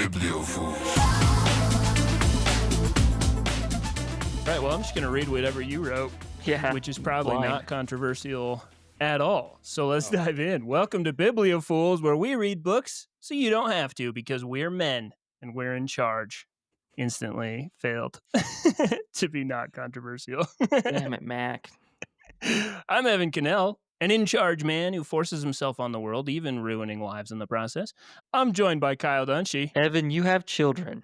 Bibliophiles. Right, well, I'm just going to read whatever you wrote, which is probably not controversial at all. So let's dive in. Welcome to Bibliophiles, where we read books so you don't have to, because we're men and we're in charge. Instantly failed to be not controversial. Damn it, Mac. I'm Evan Cannell, an in-charge man who forces himself on the world, even ruining lives in the process. I'm joined by Kyle Dunshee. Evan, you have children.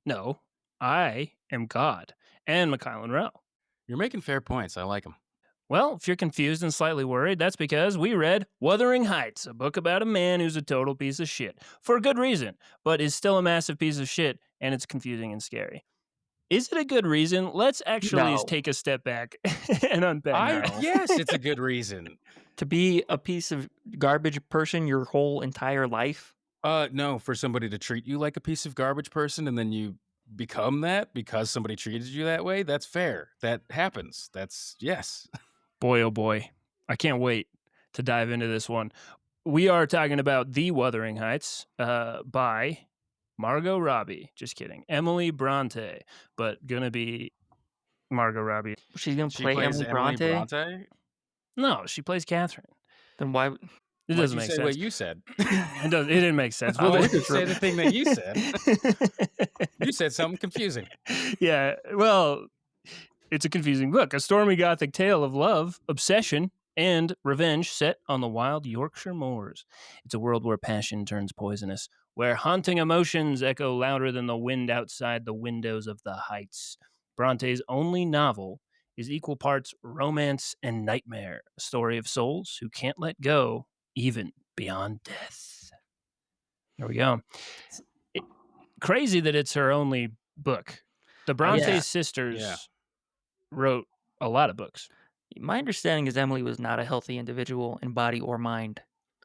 No, I am God. And Mikhail and Rowe. You're making fair points. I like them. Well, if you're confused and slightly worried, that's because we read Wuthering Heights, a book about a man who's a total piece of shit. For a good reason, but is still a massive piece of shit, and it's confusing and scary. Is it a good reason? Let's actually take a step back and unpack. Yes, it's a good reason. To be a piece of garbage person your whole entire life? No, for somebody to treat you like a piece of garbage person and then you become that because somebody treated you that way, that's fair. That happens. Yes. Boy, oh boy. I can't wait to dive into this one. We are talking about The Wuthering Heights by Margot Robbie. Just kidding. Emily Bronte, but gonna be Margot Robbie. She's gonna play Emily Bronte? No, she plays Catherine. Then why... It doesn't make sense. What you said. It didn't make sense. Well, we could say the thing that you said. You said something confusing. Yeah, well, it's a confusing book. A stormy gothic tale of love, obsession, and revenge set on the wild Yorkshire moors. It's a world where passion turns poisonous, where haunting emotions echo louder than the wind outside the windows of the heights. Bronte's only novel is equal parts romance and nightmare, a story of souls who can't let go even beyond death. There we go. Crazy that it's her only book. The Bronte sisters wrote a lot of books. My understanding is Emily was not a healthy individual in body or mind.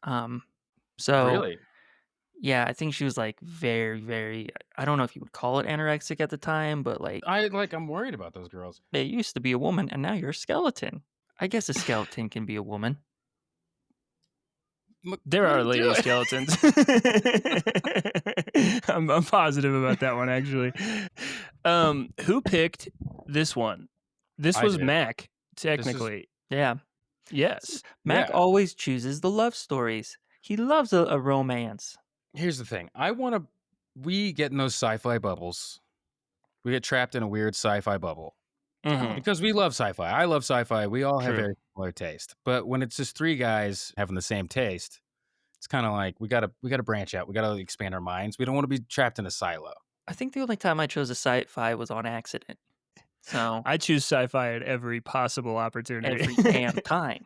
Really? Yeah, I think she was like very, very, I don't know if you would call it anorexic at the time, but I'm worried about those girls. They used to be a woman and now you're a skeleton. I guess a skeleton can be a woman. There are lady skeletons. I'm positive about that one, actually. Who picked this one? This was Mac, technically. Yeah. Yes. Mac always chooses the love stories. He loves a romance. Here's the thing. We get in those sci-fi bubbles. We get trapped in a weird sci-fi bubble. Mm-hmm. Because we love sci-fi. I love sci-fi. We all have very similar taste. But when it's just three guys having the same taste, it's kind of like we gotta branch out. We gotta expand our minds. We don't want to be trapped in a silo. I think the only time I chose a sci-fi was on accident. So I choose sci-fi at every possible opportunity. Every damn time.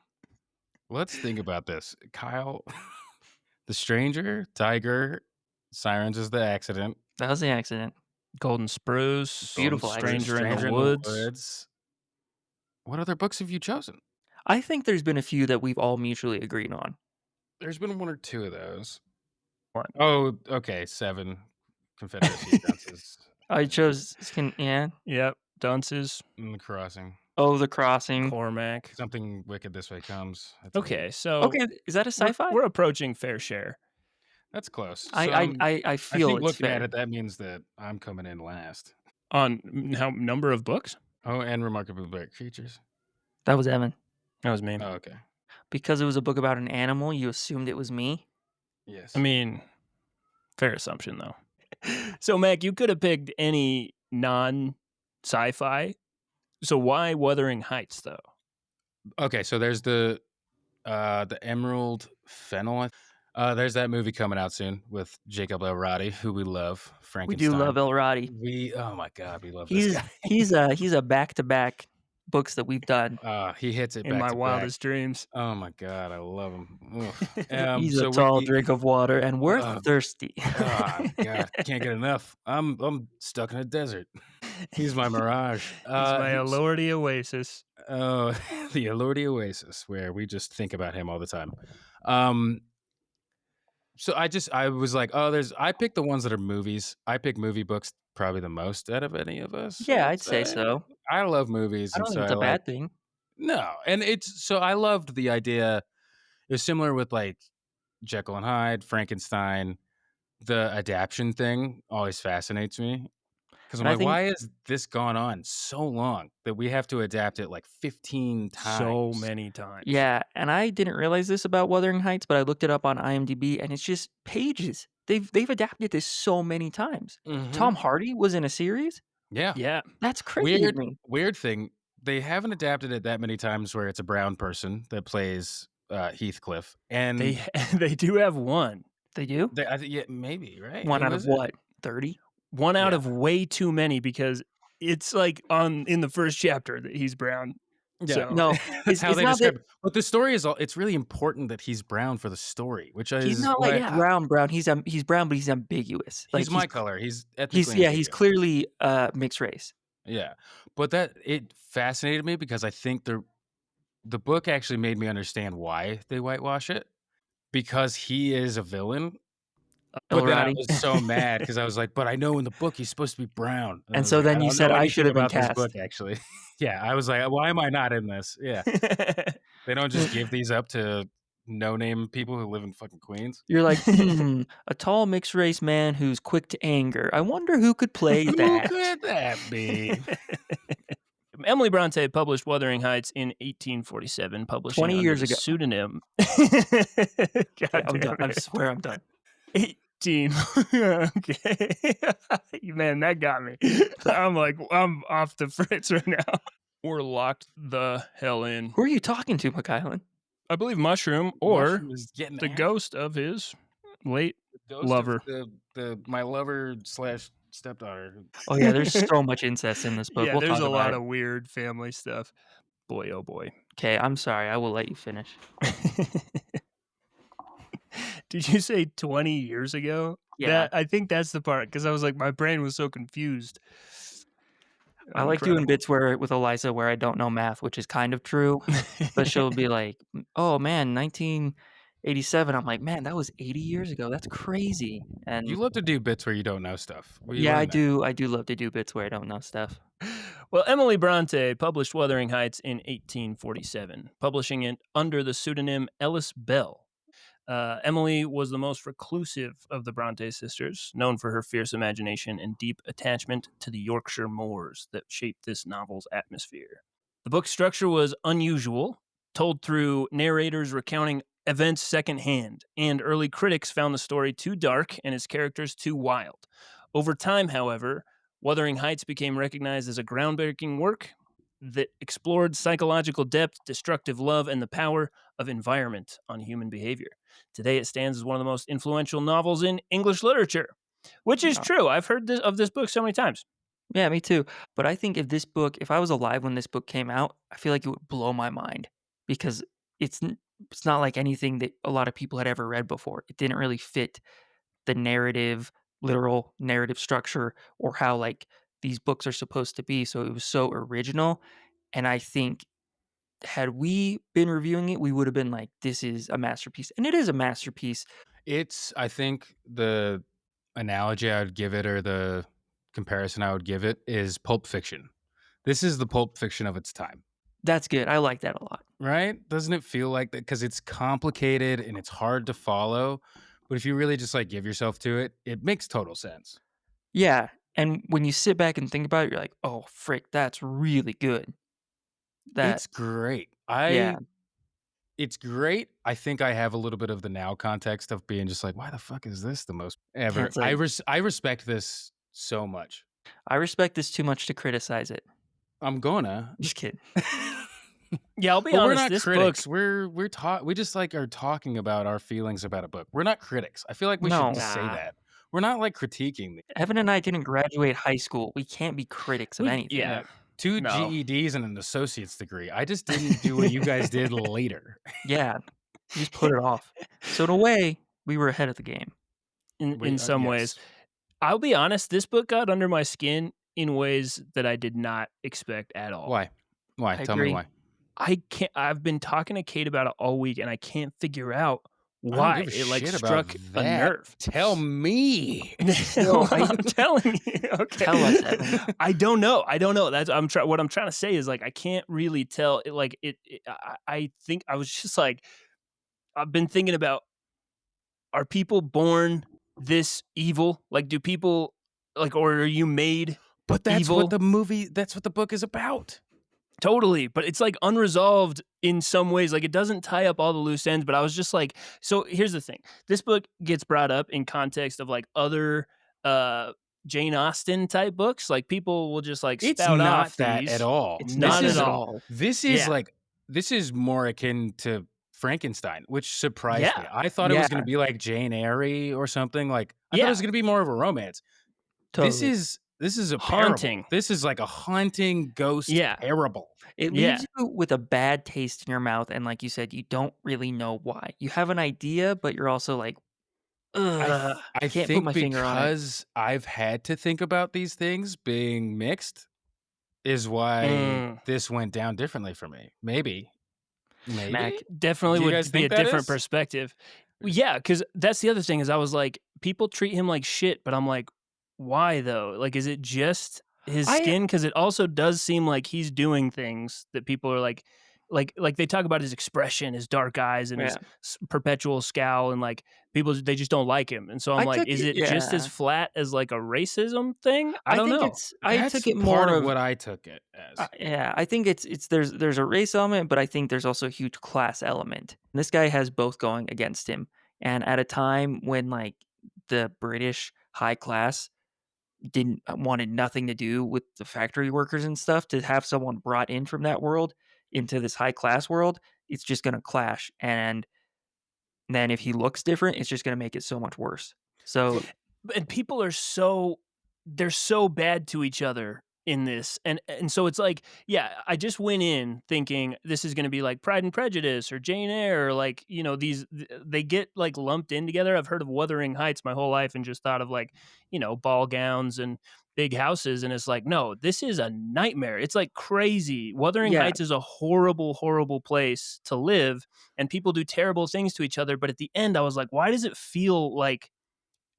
Let's think about this. Kyle, The Stranger, Tiger, Sirens is the accident. That was the accident. Golden Spruce, beautiful Stranger in the Woods. What other books have you chosen? I think there's been a few that we've all mutually agreed on. There's been one or two of those. What? Oh, okay. 7 Confederacy Dunces. I chose, Yep. Dunces. The Crossing. Oh, The Crossing. Cormac. Something Wicked This Way Comes. Okay, so... Okay, is that a sci-fi? We're approaching fair share. That's close. I feel I think looking fair. at it, that means that I'm coming in last. On number of books? Oh, and Remarkably Black Creatures. That was Evan. That was me. Oh, okay. Because it was a book about an animal, you assumed it was me? Yes. I mean, fair assumption, though. So, Mac, you could have picked any non-sci-fi. So why Wuthering Heights, though? Okay, so there's the Emerald Fennel. There's that movie coming out soon with Jacob Elordi, who we love. Frankenstein. We do love Elordi. Oh my God, we love this guy. He's a back-to-back books that we've done. He hits it in my wildest dreams. Oh my God, I love him. He's a tall drink of water, and we're thirsty. Oh God, can't get enough. I'm stuck in a desert. He's my mirage. He's my Elordi oasis. Oh, the Elordi oasis, where we just think about him all the time. So I was like, I picked the ones that are movies. I pick movie books probably the most out of any of us. Yeah, I'd say so. I love movies. I don't think it's a bad thing. No, and so I loved the idea. It was similar with like Jekyll and Hyde, Frankenstein, the adaptation thing always fascinates me because I'm And I like, think why has this gone on so long that we have to adapt it like 15 So times? many times. yeah, and I didn't realize this about Wuthering Heights, but I looked it up on IMDb, and it's just pages. They've adapted this so many times. Mm-hmm. Tom Hardy was in a series? Yeah. Yeah. That's crazy to me. Weird thing. They haven't adapted it that many times where it's a brown person that plays Heathcliff, and They do have one. They do? I think yeah, maybe right. One Who out of is it? what? 30? One out Yeah. of way too many because it's like in the first chapter that he's brown. Yeah, So No, that's how it's they not that describe it. But the story is it's really important that he's brown for the story, which he's is not why like brown. He's brown, but he's ambiguous. Like he's my color. He's he's ethnically he's ambiguous. clearly mixed race. Yeah, but that it fascinated me because I think the book actually made me understand why they whitewash it because he is a villain. But then I Alrighty. was so mad because I was like, but I know in the book he's supposed to be brown. And I And was so like, I then you don't said know I should anything have been about this cast. book, actually. Yeah, I was like, why am I not in this? Yeah, they don't just give these up to no-name people who live in fucking Queens. You're like, a tall mixed race man who's quick to anger. I wonder who could play Who that. could that be? Emily Bronte published Wuthering Heights in 1847, publishing 20 under years the ago. pseudonym. Okay, I'm done. I swear I'm done. 18. Okay. Man, that got me. I'm like, I'm off the fritz right now. We're locked the hell in. Who are you talking to, McKylan? I believe Mushroom or Mushroom is getting the after ghost of his late the ghost lover. of my lover / stepdaughter. Oh yeah, there's so much incest in this book. Yeah, We'll there's talk a about lot it. of weird family stuff. Boy, oh boy. Okay, I'm sorry. I will let you finish. Did you say 20 years ago? Yeah. I think that's the part because I was like, my brain was so confused. I like doing bits with Eliza where I don't know math, which is kind of true. But she'll be like, "Oh man, 1987." I'm like, "Man, that was 80 years ago. That's crazy." And You love to do bits where you don't know stuff. Where you yeah, I learn that? do. I do love to do bits where I don't know stuff. Well, Emily Bronte published Wuthering Heights in 1847, publishing it under the pseudonym Ellis Bell. Emily was the most reclusive of the Bronte sisters, known for her fierce imagination and deep attachment to the Yorkshire moors that shaped this novel's atmosphere. The book's structure was unusual, told through narrators recounting events secondhand, and early critics found the story too dark and its characters too wild. Over time, however, Wuthering Heights became recognized as a groundbreaking work that explored psychological depth, destructive love, and the power of environment on human behavior. Today, it stands as one of the most influential novels in English literature, which is true. I've heard of this book so many times. Yeah, me too. But I think if I was alive when this book came out, I feel like it would blow my mind because it's not like anything that a lot of people had ever read before. It didn't really fit the literal narrative structure or how like these books are supposed to be. So it was so original. And I think had we been reviewing it, we would have been like, this is a masterpiece. And it is a masterpiece. I think the analogy I would give it or the comparison I would give it is Pulp Fiction. This is the Pulp Fiction of its time. That's good. I like that a lot. Right? Doesn't it feel like that? Because it's complicated and it's hard to follow. But if you really just like give yourself to it, it makes total sense. Yeah. And when you sit back and think about it, you're like, oh, frick, that's really good. It's great. Yeah. It's great. I think I have a little bit of the now context of being just like, why the fuck is this the most ever? I respect this so much. I respect this too much to criticize it. I'm gonna. Just kidding. Yeah, I'll be honest. We're not this critics. book, we just like are talking about our feelings about a book. We're not critics. I feel like we should say that. We're not like critiquing. Evan and I didn't graduate high school. We can't be critics of anything. Yeah. 2 GEDs and an associate's degree. I just didn't do what you guys did later. Yeah. You just put it off. So in a way, we were ahead of the game. In some ways. I'll be honest, this book got under my skin in ways that I did not expect at all. Why? Tell me why. I've been talking to Kate about it all week and I can't figure out why it like struck a nerve. Tell me. No, I'm telling you. Okay. Tell us, Evan. I don't know. That's what I'm trying to say is like I can't really tell. I think I was just like I've been thinking about, are people born this evil? Like, do people like, or are you made But that's evil? what that's what the book is about. Totally, but it's like unresolved in some ways. Like, it doesn't tie up all the loose ends, but I was just like, so here's the thing. This book gets brought up in context of like other Jane Austen type books. Like, people will just like It's spout not off that these. at all. It's Not not at at all. all. This is Yeah. this is more akin to Frankenstein, which surprised me. Yeah. I thought it was Yeah. going to be like Jane Eyre or something. Like I thought it Yeah. was going to be more of a romance. Totally. This is a Haunting. parable. This is like a haunting ghost Yeah. parable. It Yeah. leaves you with a bad taste in your mouth, and like you said, you don't really know why. You have an idea, but you're also like, ugh, I can't think put my finger on it. because I've had to think about these things being mixed is why this went down differently for me. Maybe. Mac, Definitely Do you would guys be a think that different is? perspective. Yeah, because that's the other thing is I was like, people treat him like shit, but I'm like, why though? Like, is it just his I- skin? Because it also does seem like he's doing things that people are like they talk about his expression, his dark eyes, and his Yeah. perpetual scowl, and like people they just don't like him. And so I'm I like, took is it- it just as yeah. flat as like a racism thing? I don't think know. it's. I That's took it part more of of what I took it as. yeah, I think it's there's a race element, but I think there's also a huge class element. This guy has both going against him, and at a time when like the British high class didn't wanted nothing to do with the factory workers and stuff, to have someone brought in from that world into this high class world, it's just going to clash. And then if he looks different, it's just going to make it so much worse. So And people are so they're so bad to each other in this, and so it's like, yeah, I just went in thinking this is going to be like Pride and Prejudice or Jane Eyre, or like, you know, they get like lumped in together. I've heard of Wuthering Heights my whole life and just thought of like, you know, ball gowns and big houses, and it's like, no, this is a nightmare. It's like crazy. Wuthering Yeah. Heights is a horrible place to live, and people do terrible things to each other, but at the end I was like, why does it feel like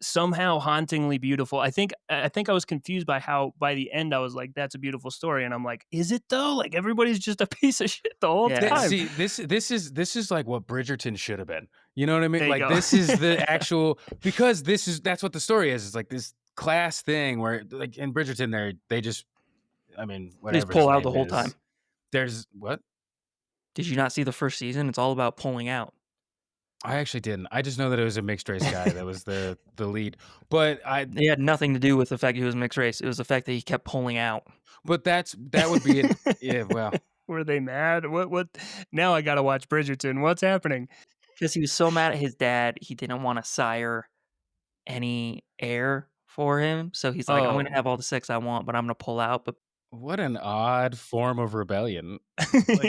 somehow hauntingly beautiful? I think I was confused by how by the end I was like, that's a beautiful story, and I'm like, is it though? Like, everybody's just a piece of shit the whole Yeah. time. See, this is like what Bridgerton should have been. You know what I mean? There you Like go. this is the actual, because that's what the story is. It's like this class thing where like in Bridgerton they just, I mean, whatever. pull his out the name whole is. time. There's what? Did you not see the first season? It's all about pulling out. I actually didn't. I just know that it was a mixed race guy that was the lead. But It had nothing to do with the fact he was mixed race. It was the fact that he kept pulling out. that would be it. Yeah, well, Were they mad? What now I gotta watch Bridgerton. What's happening? Because he was so mad at his dad, he didn't want to sire any heir for him. So he's like, I'm going to Oh. have all the sex I want, but I'm going to pull out. But what an odd form of rebellion.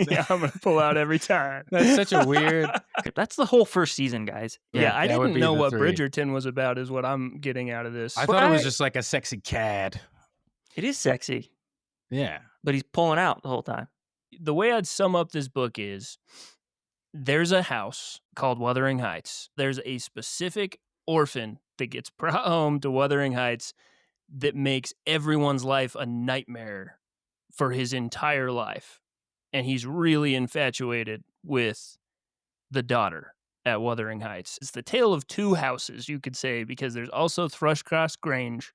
Yeah, I'm gonna pull out every time. That's such a weird. that's the whole first season, guys. Yeah, I that would didn't be know the what 3. Bridgerton was about is what I'm getting out of this. I thought it was just like a sexy cad. It is sexy, Yeah. but he's pulling out the whole time. The way I'd sum up this book is there's a house called Wuthering Heights. There's a specific orphan that gets brought home to Wuthering Heights that makes everyone's life a nightmare for his entire life. And he's really infatuated with the daughter at Wuthering Heights. It's the tale of two houses, you could say, because there's also Thrushcross Grange,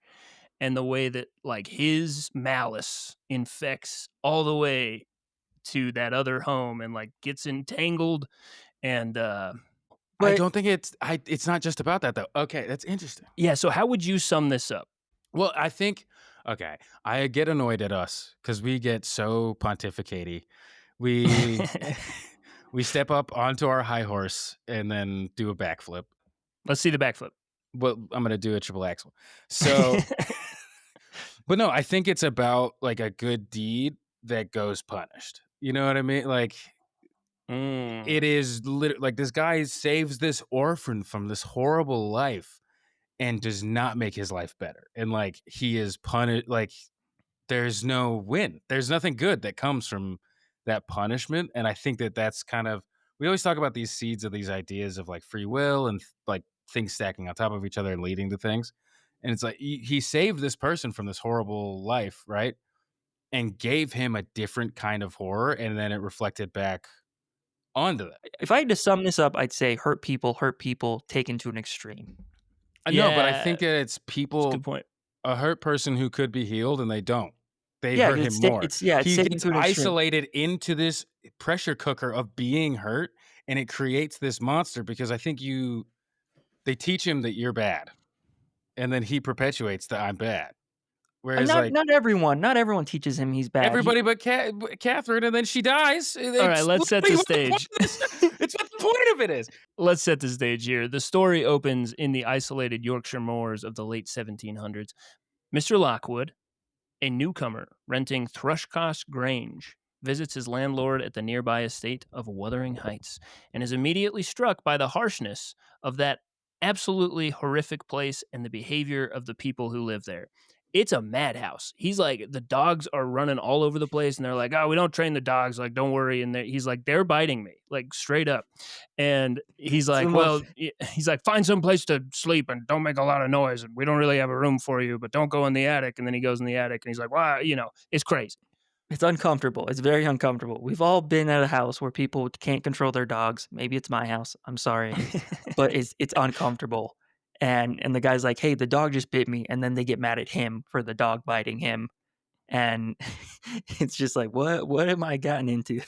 and the way that like his malice infects all the way to that other home and like gets entangled. And I But- don't think it's not just about that though. Okay, that's interesting. yeah, so how would you sum this up? Well, I think okay, I get annoyed at us because we get so pontificatey. We we step up onto our high horse and then do a backflip. Let's see the backflip. Well, I'm gonna do a triple axel. So, but no, I think it's about like a good deed that goes punished. You know what I mean? Like it is like this guy saves this orphan from this horrible life and does not make his life better. And like he is punished. Like there's no win. There's nothing good that comes from that punishment. And I think that that's kind of, we always talk about these seeds of these ideas of like free will and like things stacking on top of each other and leading to things. And it's like he saved this person from this horrible life, right? And gave him a different kind of horror, and then it reflected back onto that. If I had to sum this up, I'd say hurt people taken to an extreme. No, but I Yeah, think it's that's a people, good point. a hurt person who could be healed and they don't. They Yeah, hurt 'cause him more. it's He taken gets to an extreme. isolated into this pressure cooker of being hurt, and it creates this monster because I think they teach him that you're bad, and then he perpetuates that I'm bad. Whereas, Not like, not everyone teaches him he's bad. everybody but Catherine, and then she dies. All right, It's let's set the literally what the point stage. of this. It's what the point of it is. Let's set the stage here. The story opens in the isolated Yorkshire moors of the late 1700s. Mr. Lockwood, a newcomer renting Thrushcross Grange, visits his landlord at the nearby estate of Wuthering Heights and is immediately struck by the harshness of that absolutely horrific place and the behavior of the people who live there. It's a madhouse. He's like, the dogs are running all over the place, and they're like, "Oh, we don't train the dogs. Like, don't worry." And he's like, "They're biting me, like straight up." And he's It's the like, most "Well," he's like, "Find some place to sleep and don't make a lot of noise. And we don't really have a room for you, but don't go in the attic." And then he goes in the attic, and he's like, "Wow, it's crazy." It's uncomfortable. It's very uncomfortable. We've all been at a house where people can't control their dogs. Maybe it's my house. I'm sorry, but it's uncomfortable. And the guy's like, "Hey, the dog just bit me," and then they get mad at him for the dog biting him, and it's just like, what am I gotten into?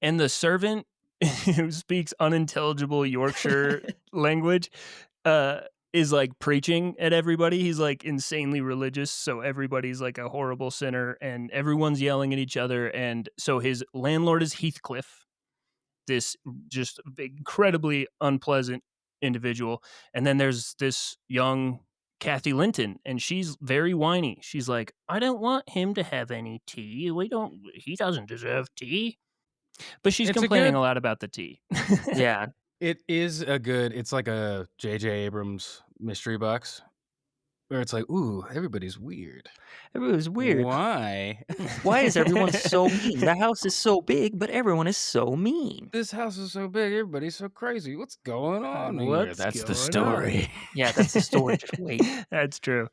And the servant who speaks unintelligible Yorkshire language uh, is like preaching at everybody. He's like insanely religious, so everybody's like a horrible sinner, and everyone's yelling at each other. And so his landlord is Heathcliff, this just incredibly unpleasant individual. And then there's this young Kathy Linton, and she's very whiny. She's like, "I don't want him to have any tea. He doesn't deserve tea." But she's It's a complaining a good. lot about the tea. Yeah, It is a good. It's like a J.J. Abrams mystery box where it's like, ooh, everybody's weird. it was weird. Why? Why is everyone so mean? The house is so big, but everyone is so mean. This house is so big, everybody's so crazy. What's going on here? What's That's the going story. Yeah, that's the story. Just wait. That's true.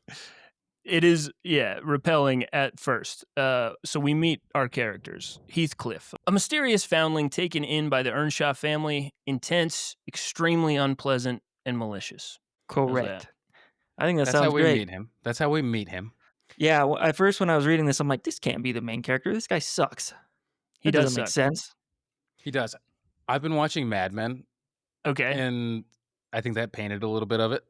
It is, yeah, repelling at first. So we meet our characters. Heathcliff, a mysterious foundling taken in by the Earnshaw family, intense, extremely unpleasant, and malicious. Correct. I think that That's how sounds we great. meet him. That's how we meet him. Yeah, at first when I was reading this, I'm like, this can't be the main character. This guy sucks. He That does doesn't make suck. sense. He does. I've been watching Mad Men, Okay. and I think that painted a little bit of it,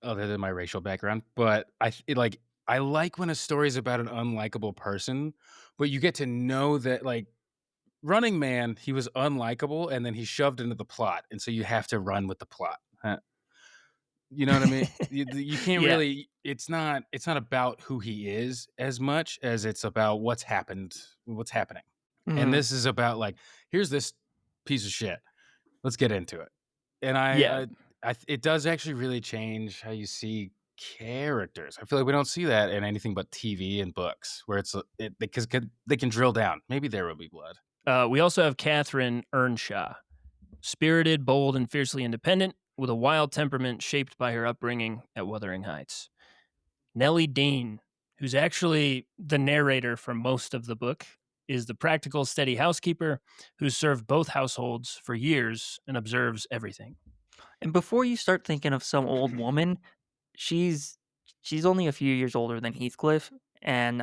other than my racial background. But I like when a story is about an unlikable person, but you get to know that, like, Running Man, he was unlikable, and then he's shoved into the plot, and so you have to run with the plot. You know what I mean? You can't Yeah. really. It's not about who he is as much as it's about what's happening. Mhm. And this is about, like, here's this piece of shit. Let's get into it. And Yeah. it does actually really change how you see characters. I feel like we don't see that in anything but TV and books, where because they can drill down. Maybe there will be blood. We also have Catherine Earnshaw, spirited, bold, and fiercely independent, with a wild temperament shaped by her upbringing at Wuthering Heights. Nellie Dean, who's actually the narrator for most of the book, is the practical, steady housekeeper who's served both households for years and observes everything. And before you start thinking of some old woman, she's only a few years older than Heathcliff, and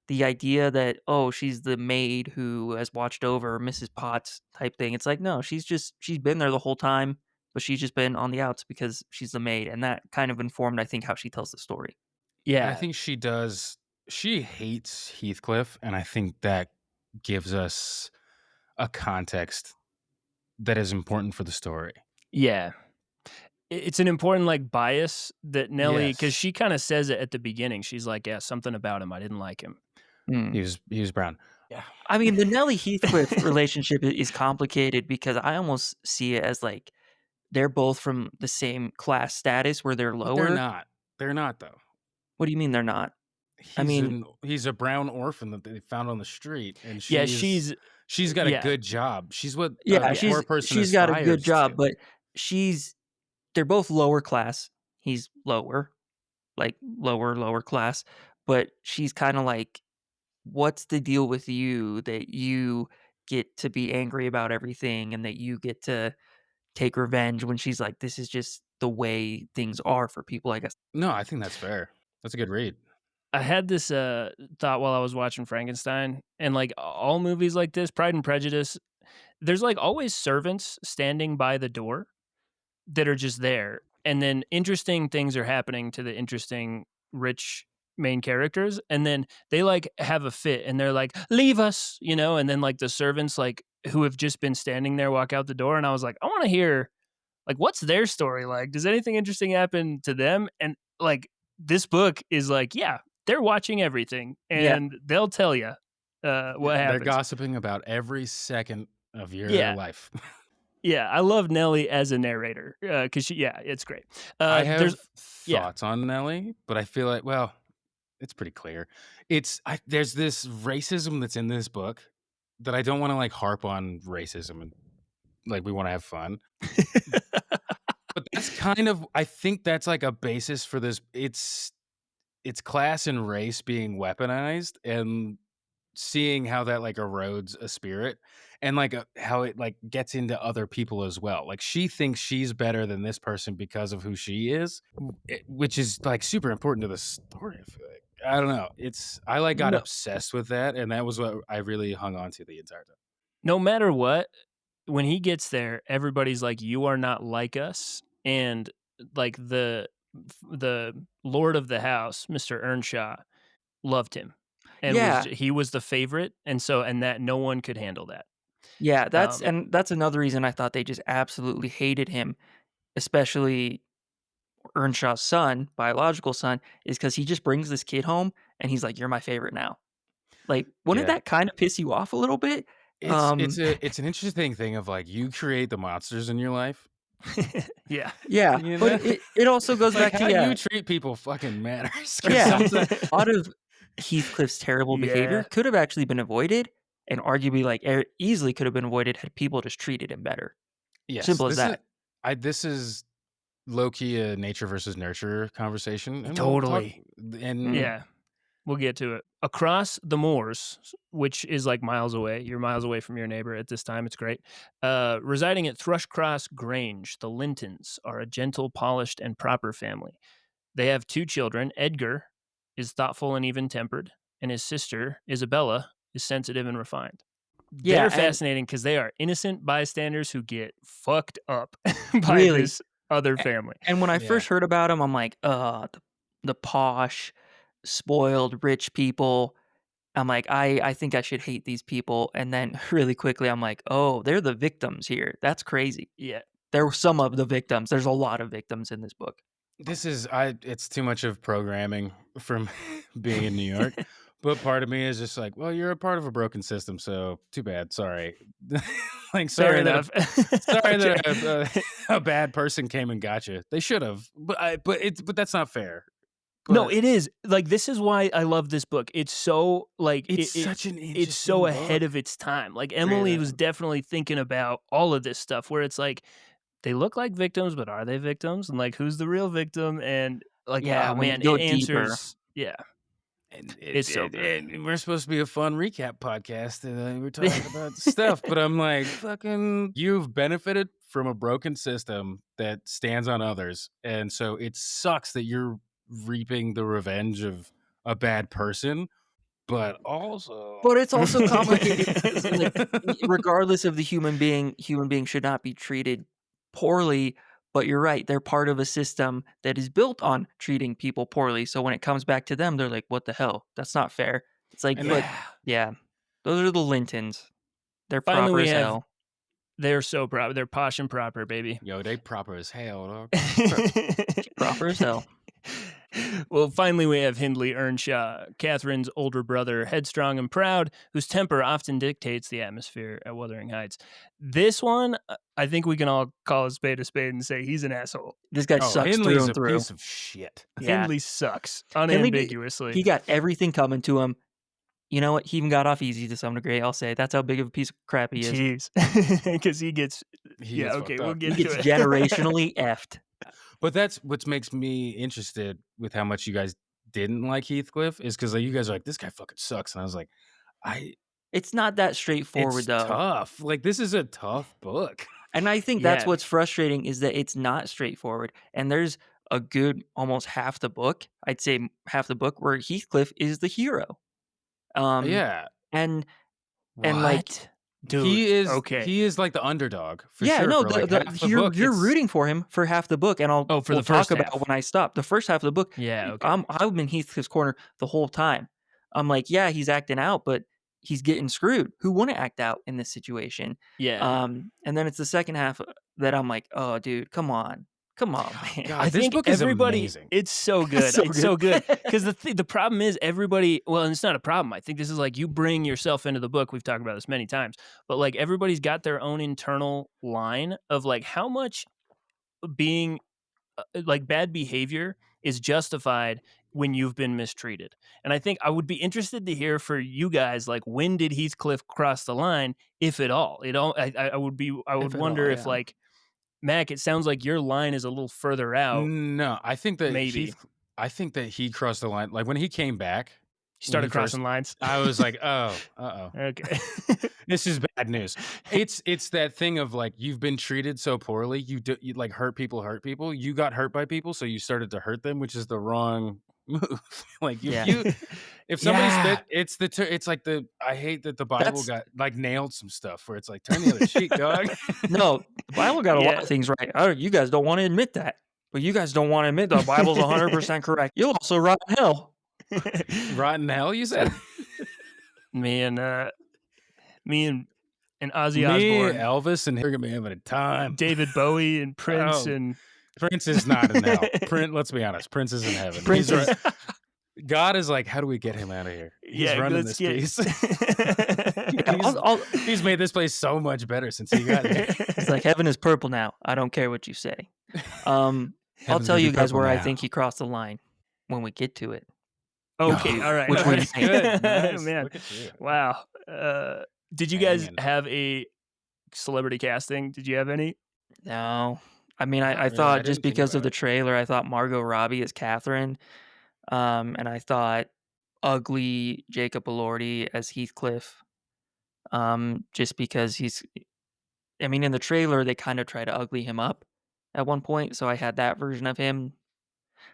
the idea that, oh, she's the maid who has watched over Mrs. Potts type thing. It's like, no, she's been there the whole time, but she's just been on the outs because she's the maid, and that kind of informed, I think, how she tells the story. Yeah. I think she does. She hates Heathcliff, and I think that gives us a context that is important for the story. Yeah. It's an important, like, bias that Nellie, because Yes. she kind of says it at the beginning. She's like, yeah, something about him. I didn't like him. He was brown. Yeah. I mean, the Nellie Heathcliff relationship is complicated because I almost see it as like they're both from the same class status where they're But lower. they're not. They're not, though. What do you mean they're not? He's a brown orphan that they found on the street, and Yeah, she's got yeah. a good job. She's what Yeah, a poor person she's got a good aspires job, to. but they're both lower class. He's lower, like lower class, but she's kind of like, what's the deal with you that you get to be angry about everything and that you get to take revenge, when she's like, this is just the way things are for people, I guess. No, I think that's fair. That's a good read. I had this thought while I was watching Frankenstein, and like all movies like this, Pride and Prejudice, there's like always servants standing by the door that are just there. And then interesting things are happening to the interesting rich main characters. And then they like have a fit and they're like, leave us, you know? And then like the servants, like who have just been standing there, walk out the door. And I was like, I want to hear like, what's their story like? Does anything interesting happen to them? And like, this book is like, yeah, they're watching everything Yeah. and they'll tell you what happens. They're gossiping about every second of your life. Yeah, I love Nellie as a narrator because it's great. I have thoughts on Nellie, but I feel like, well, it's pretty clear. There's this racism that's in this book that I don't want to like harp on racism and like we want to have fun. But that's kind of, I think that's like a basis for this. It's class and race being weaponized and seeing how that like erodes a spirit and like how it like gets into other people as well. Like she thinks she's better than this person because of who she is, which is like super important to the story. I feel like, I don't know. I like got obsessed with that, and that was what I really hung on to the entire time. No matter what, when he gets there, everybody's like, "You are not like us," and like the Lord of the house, Mr. Earnshaw, loved him. And he was the favorite, and that no one could handle that. Yeah, that's another reason I thought they just absolutely hated him, especially Earnshaw's son, biological son, is because he just brings this kid home and he's like, "You're my favorite now." Like, wouldn't that kind of piss you off a little bit? It's an interesting thing of like you create the monsters in your life. Yeah. You know? But it also goes back to how you treat people fucking matters. Yeah, a lot of Heathcliff's terrible behavior could have actually been avoided, and arguably like easily could have been avoided had people just treated him better. Yes, simple as that. This is low key a nature versus nurture conversation. And totally. Yeah, we'll get to it. Across the moors, which is like miles away. You're miles away from your neighbor at this time. It's great. Residing at Thrushcross Grange, the Lintons are a gentle, polished, and proper family. They have 2 children. Edgar is thoughtful and even-tempered, and his sister, Isabella, is sensitive and refined. They're fascinating because they are innocent bystanders who get fucked up by this other family. And when I first heard about them, I'm like, the posh, spoiled, rich people. I'm like, I think I should hate these people. And then really quickly, I'm like, oh, they're the victims here. That's crazy. Yeah. There were some of the victims. There's a lot of victims in this book. It's too much of programming from being in New York. But part of me is just like, well, you're a part of a broken system, so too bad. Sorry. Like, sorry that a bad person came and got you. They should have, but that's not fair. No, it is. Like, this is why I love this book. It's so like such an interesting it's so ahead of its time. Like Emily was definitely thinking about all of this stuff where it's like they look like victims, but are they victims? And like, who's the real victim? And like, man, it answers. Yeah. It's so good. And we're supposed to be a fun recap podcast, and we're talking about stuff. But I'm like, fucking, you've benefited from a broken system that stands on others, and so it sucks that you're reaping the revenge of a bad person. But it's also complicated. Like, regardless of the human being should not be treated poorly. But you're right; they're part of a system that is built on treating people poorly. So when it comes back to them, they're like, "What the hell? That's not fair." It's like, those are the Lintons. They're proper as hell. They're so proper. They're posh and proper, baby. Yo, they proper as hell, dog. Proper as hell. Well, finally, we have Hindley Earnshaw, Catherine's older brother, headstrong and proud, whose temper often dictates the atmosphere at Wuthering Heights. This one, I think we can all call a spade and say he's an asshole. This guy sucks Hindley's through and through. A piece of shit. Yeah. Hindley sucks, unambiguously. He got everything coming to him. You know what? He even got off easy to some degree, I'll say. That's how big of a piece of crap he is. Jeez. Because he gets generationally effed. But that's what makes me interested with how much you guys didn't like Heathcliff, is because like, you guys are like, this guy fucking sucks. And I was like, It's not that straightforward It's though. tough. Like, this is a tough book. And I think that's Yeah. what's frustrating is that it's not straightforward. And there's a good almost half the book, I'd say half the book, where Heathcliff is the hero. Yeah. And What? like, Dude, he okay. is like the underdog for yeah, sure. no, for like half the book, you're it's- rooting for him for half the book, and for the we'll first talk about half. when I stop. The first half of the book, Yeah, okay. I'm in Heathcliff's corner the whole time. I'm like, yeah, he's acting out, but he's getting screwed. Who wouldn't act out in this situation? Yeah. And then it's the second half that I'm like, oh, dude, come on, man. God, I this think book is everybody, amazing. it's so good. So It's so good. Because the problem is everybody, well, and it's not a problem. I think this is like you bring yourself into the book. We've talked about this many times. But like everybody's got their own internal line of like how much being like bad behavior is justified when you've been mistreated. And I think I would be interested to hear for you guys, like when did Heathcliff cross the line, if at all? I would wonder if like, Mac, it sounds like your line is a little further out. No, I think that Maybe. I think that he crossed the line. Like when he came back, You started when he first- crossing lines. I was like, oh, Okay. this is bad news. It's that thing of like you've been treated so poorly, you like hurt people. You got hurt by people, so you started to hurt them, which is the wrong move. Like if somebody Yeah. spit, it's like I hate that the Bible got like nailed some stuff where it's like turn the other cheek, dog. No, the Bible got a lot Yeah. of things right. You guys don't want to admit that, but you guys don't want to admit the Bible's 100% correct. You'll also rot in hell. Rotten hell, you said. me and Ozzy Me, Osbourne, Elvis, and we're gonna be having a time. David Bowie and Prince Oh. and Prince is not in hell. Let's be honest. Prince is in heaven. Prince He's is- right. God is like, how do we get him out of here? He's running this place. He's made this place so much better since he got here. It's like heaven is purple now. I don't care what you say. I'll Heaven's tell gonna you be guys purple where I now. think he crossed the line when we get to it. Okay, all right. Which all one right. you think? Good. Nice. Man, Look at you. wow. Did you guys Hanging. have a celebrity casting? Did you have any? No. I mean, Not I really. thought I just didn't think because of about the it. trailer, I thought Margot Robbie as Catherine. And I thought ugly Jacob Elordi as Heathcliff. Just because in the trailer, they kind of try to ugly him up at one point. So I had that version of him.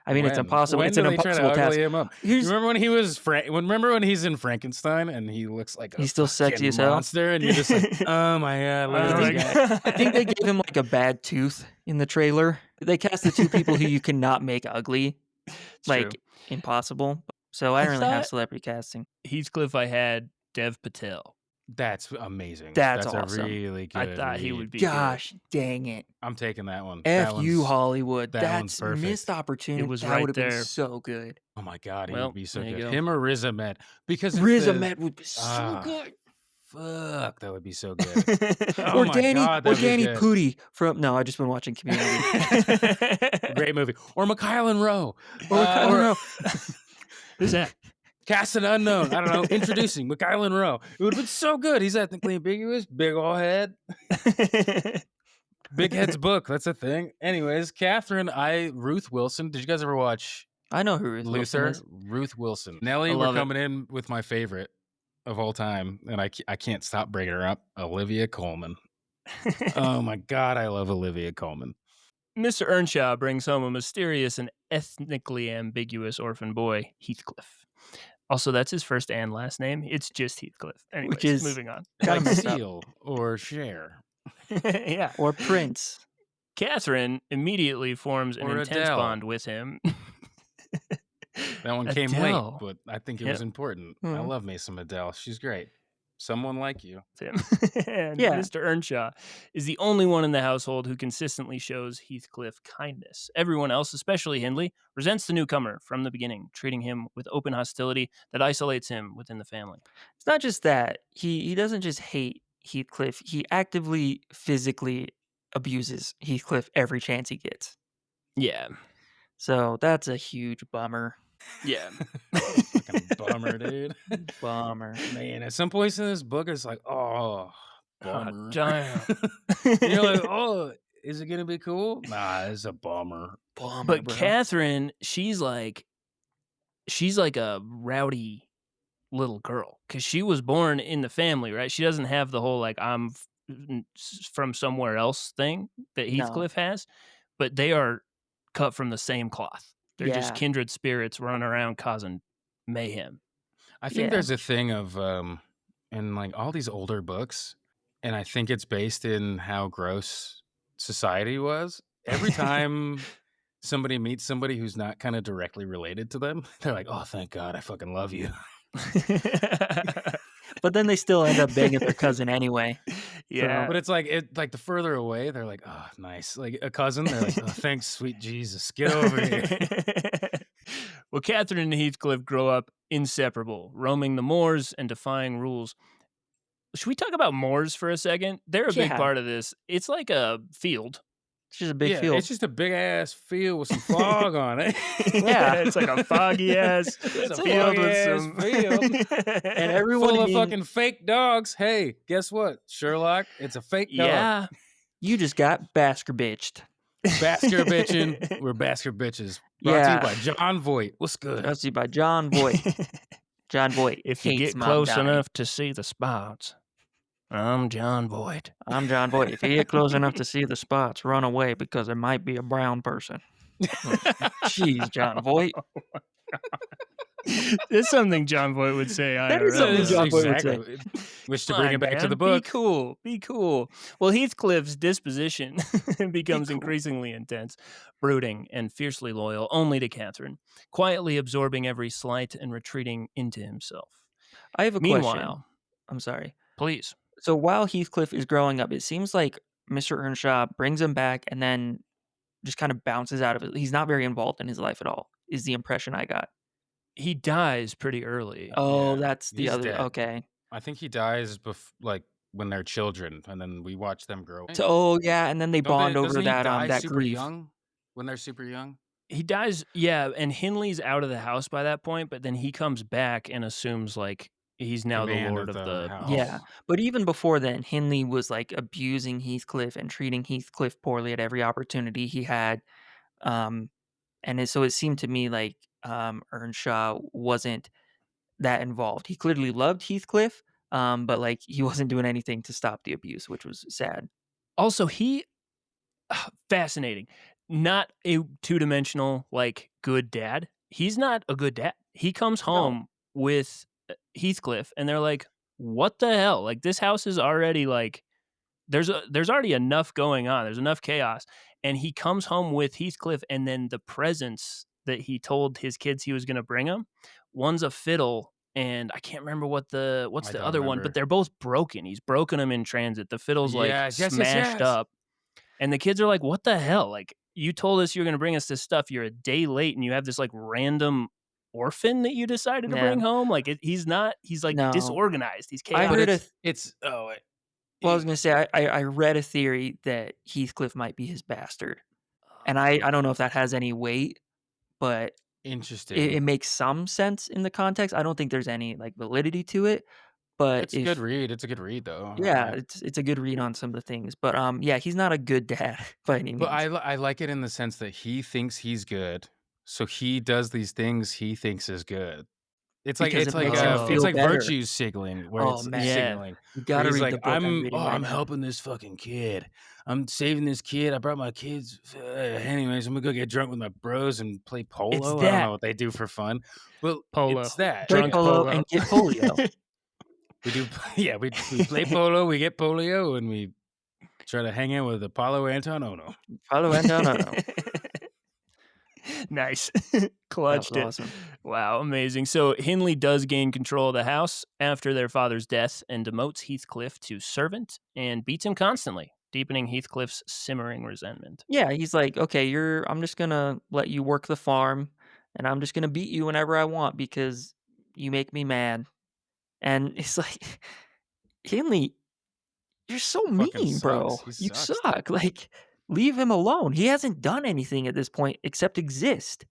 I mean, it's impossible. When It's do an they try to impossible task. ugly him up? You remember when he was remember when he's in Frankenstein and he looks like a He's still sexy fucking as hell? monster and you're just like, oh my god, look Oh at my this guy. God. I think they gave him like a bad tooth in the trailer. They cast the two people who you cannot make ugly, It's like true. impossible. So I don't really have thought- celebrity casting. Heathcliff, I had Dev Patel. That's amazing. That's a awesome. really good I thought he read. would be. good. Gosh dang it. I'm taking that one. F That you, one's- Hollywood. that one's That's perfect. missed opportunity. It was that right would have been there. so good. Oh my god, he Well, would be so there you good. go. Him or Riz Ahmed. Because it's Riz the- Ahmed would be so Ah. good. Fuck, that would be so good. Oh Or my Danny, God, or that'd be Danny good. Pooty from. No, I just been watching Community. Great movie. Or Mikhail and Rowe. I don't know. Who's that? Cast an unknown. I don't know. Introducing Mikhail and Rowe. It would have been so good. He's ethnically ambiguous. Big ol' head. Big Head's book. That's a thing. Anyways, Catherine, Ruth Wilson. Did you guys ever watch I know who Ruth Wilson Luther? is. Ruth Wilson. Nellie, I we're love it. coming in with my favorite of all time, and I can't stop bringing her up. Olivia Colman. Oh my God, I love Olivia Colman. Mr. Earnshaw brings home a mysterious and ethnically ambiguous orphan boy, Heathcliff. Also, that's his first and last name. It's just Heathcliff. Anyways, Which is- moving on. Kinda Like messed up. Seal or Cher. Yeah. Or Prince. Catherine immediately forms an Or intense Adele. bond with him. That one came Adele. late, but I think it Yeah. was important. I Mhm. love me some Adele. She's great. Someone like you. Him. And Yeah. Mr. Earnshaw is the only one in the household who consistently shows Heathcliff kindness. Everyone else, especially Hindley, resents the newcomer from the beginning, treating him with open hostility that isolates him within the family. It's not just that. He doesn't just hate Heathcliff. He actively, physically abuses Heathcliff every chance he gets. Yeah. So that's a huge bummer. Yeah. Fucking bummer, dude. Bummer. Man, at some points in this book, it's like, oh, bummer. damn. You're like, oh, is it gonna be cool? Nah, it's a bummer. Bummer, But bro. Catherine, she's like a rowdy little girl because she was born in the family, right? She doesn't have the whole like from somewhere else thing that No. Heathcliff has, but they are cut from the same cloth. They're just Yeah. kindred spirits running around causing mayhem. I think Yeah. there's a thing of in like all these older books, and I think it's based in how gross society was. Every time somebody meets somebody who's not kind of directly related to them, they're like, "Oh, thank God, I fucking love you." But then they still end up banging their cousin anyway. Yeah. But it's like the further away, they're like, "Oh, nice." Like a cousin, they're like, "Oh, thanks, sweet Jesus, get over here." Well, Catherine and Heathcliff grow up inseparable, roaming the moors and defying rules. Should we talk about moors for a second? They're a big Yeah. part of this. It's like a field. It's just a big Yeah, field. it's just a big ass field with some fog on it. Yeah. It's like a foggy ass It's a field with foggy-ass some field. And everyone Full of in- fucking fake dogs. Hey, guess what, Sherlock? It's a fake dog. Yeah. You just got Basker bitched. Basker bitching. We're Basker bitches. Brought to you by John Voight. What's good? Brought to you by John Voight. John Voight. If you hates get Mom close Donnie. enough to see the spots, I'm John Voight. I'm John Voight. If you get close enough to see the spots, run away because it might be a brown person. Jeez, John Voight. There's something John Voight would say. That is IRL. something John Voight would say. Exactly. Wish to Come bring on, it back to man, the book. Be cool. Be cool. Well, Heathcliff's disposition becomes cool. increasingly intense, brooding, and fiercely loyal only to Catherine, quietly absorbing every slight and retreating into himself. I have a question. Meanwhile, I'm sorry. please. So while Heathcliff is growing up, it seems like Mr. Earnshaw brings him back and then just kind of bounces out of it. He's not very involved in his life at all, is the impression I got. He dies pretty early. Oh, Yeah, that's the he's other. dead. Okay. I think he dies like when they're children, and then we watch them grow. So, oh, yeah. And then they bond over Doesn't he that die that super grief. young when they're super young? He dies, yeah, and Hindley's out of the house by that point, but then he comes back and assumes like he's now the Command lord of of the the house. Yeah. But even before then, Hindley was like abusing Heathcliff and treating Heathcliff poorly at every opportunity he had. So it seemed to me like Earnshaw wasn't that involved. He clearly loved Heathcliff, but like he wasn't doing anything to stop the abuse, which was sad. Also, fascinating. Not a two-dimensional, like, good dad. He's not a good dad. He comes home with Heathcliff, and they're like, what the hell? Like, this house is already, like, there's already enough going on. There's enough chaos. And he comes home with Heathcliff, and then the presents that he told his kids he was going to bring them, one's a fiddle, and I can't remember what's the other one, but they're both broken. He's broken them in transit. The fiddle's like smashed up. And the kids are like, what the hell? Like, you told us you were going to bring us this stuff. You're a day late, and you have this like random orphan that you decided to bring home. Like, he's like disorganized. He's chaotic. I heard Well, I was going to say, I read a theory that Heathcliff might be his bastard. And I don't know if that has any weight, but interesting. it makes some sense in the context. I don't think there's any like validity to it, but It's a good read. It's a good read, though. Yeah, it's a good read on some of the things. But yeah, he's not a good dad by any means. But I like it in the sense that he thinks he's good, so he does these things he thinks is good. It's like Because it makes him feel better. virtue signaling, where Oh, it's man. signaling. You gotta He's read like, the book I'm reading right I'm now. helping this fucking kid. I'm saving this kid. I brought my kids. Anyways, I'm gonna go get drunk with my bros and play polo. It's I don't that. know what they do for fun. Well, Polo. it's that. Play Drunk polo polo. and get polio. We do. Yeah, we play polo. We get polio, and we try to hang out with Apollo Antonono. Follow and no. Nice. That Clutched was it. awesome. Wow, amazing. So Hindley does gain control of the house after their father's death and demotes Heathcliff to servant and beats him constantly, deepening Heathcliff's simmering resentment. Yeah, he's like, okay, I'm just gonna let you work the farm, and I'm just gonna beat you whenever I want because you make me mad. And it's like, Hindley, you're so mean, bro. sucks. He You sucks, suck. Like, leave him alone. He hasn't done anything at this point except exist.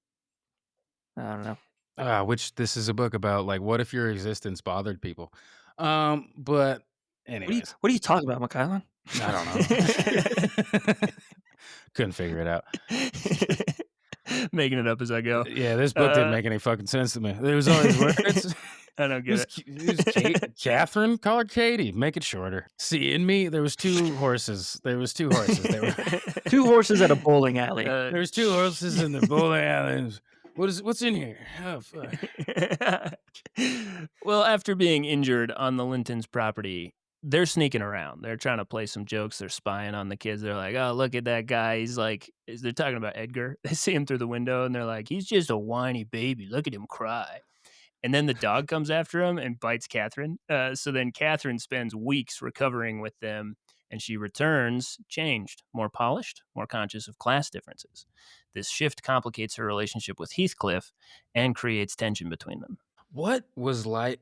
I don't know. Which this is a book about, like, what if your existence bothered people? But anyways, What are you talking about, Mikhailin? I don't know. Couldn't figure it out. Making it up as I go. Yeah, this book didn't make any fucking sense to me. There was all these words. I don't get it. Who's Catherine? Call her Katie. Make it shorter. See, in me, there was two horses. There was two horses. There were Two horses at a bowling alley. there was two horses in the bowling alley. What's in here? Oh, fuck. Well, after being injured on the Lintons' property, they're sneaking around. They're trying to play some jokes. They're spying on the kids. They're like, oh, look at that guy. He's like, they're talking about Edgar. They see him through the window and they're like, he's just a whiny baby. Look at him cry. And then the dog comes after him and bites Catherine. So then Catherine spends weeks recovering with them, and she returns changed, more polished, more conscious of class differences. This shift complicates her relationship with Heathcliff and creates tension between them. What was like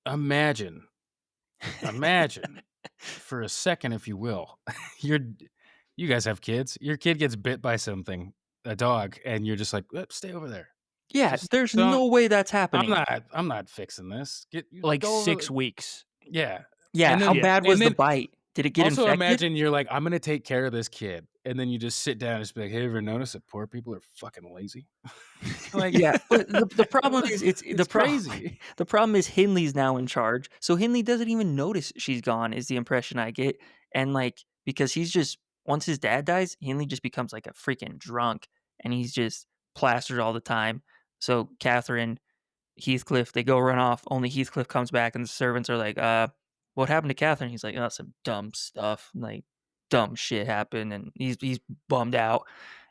imagine for a second, if you will, you guys have kids. Your kid gets bit by something, a dog, and you're just like, stay over there. Yeah, Just there's don't- no way that's happening. I'm not fixing this. Like go over 6 the- weeks. Yeah. Yeah, And then- how Yeah. bad was and the then- bite? Did it get Also, infected? imagine you're like, I'm gonna take care of this kid, and then you just sit down and just be like, hey, you ever notice that poor people are fucking lazy? Like, Yeah, but the problem is it's crazy. The problem is Hindley's now in charge, so Hindley doesn't even notice she's gone. Is the impression I get, and like because he's just once his dad dies, Hindley just becomes like a freaking drunk, and he's just plastered all the time. So Catherine, Heathcliff, they go run off. Only Heathcliff comes back, and the servants are like, what happened to Catherine? He's like, oh, some dumb stuff, like dumb shit happened, and he's bummed out.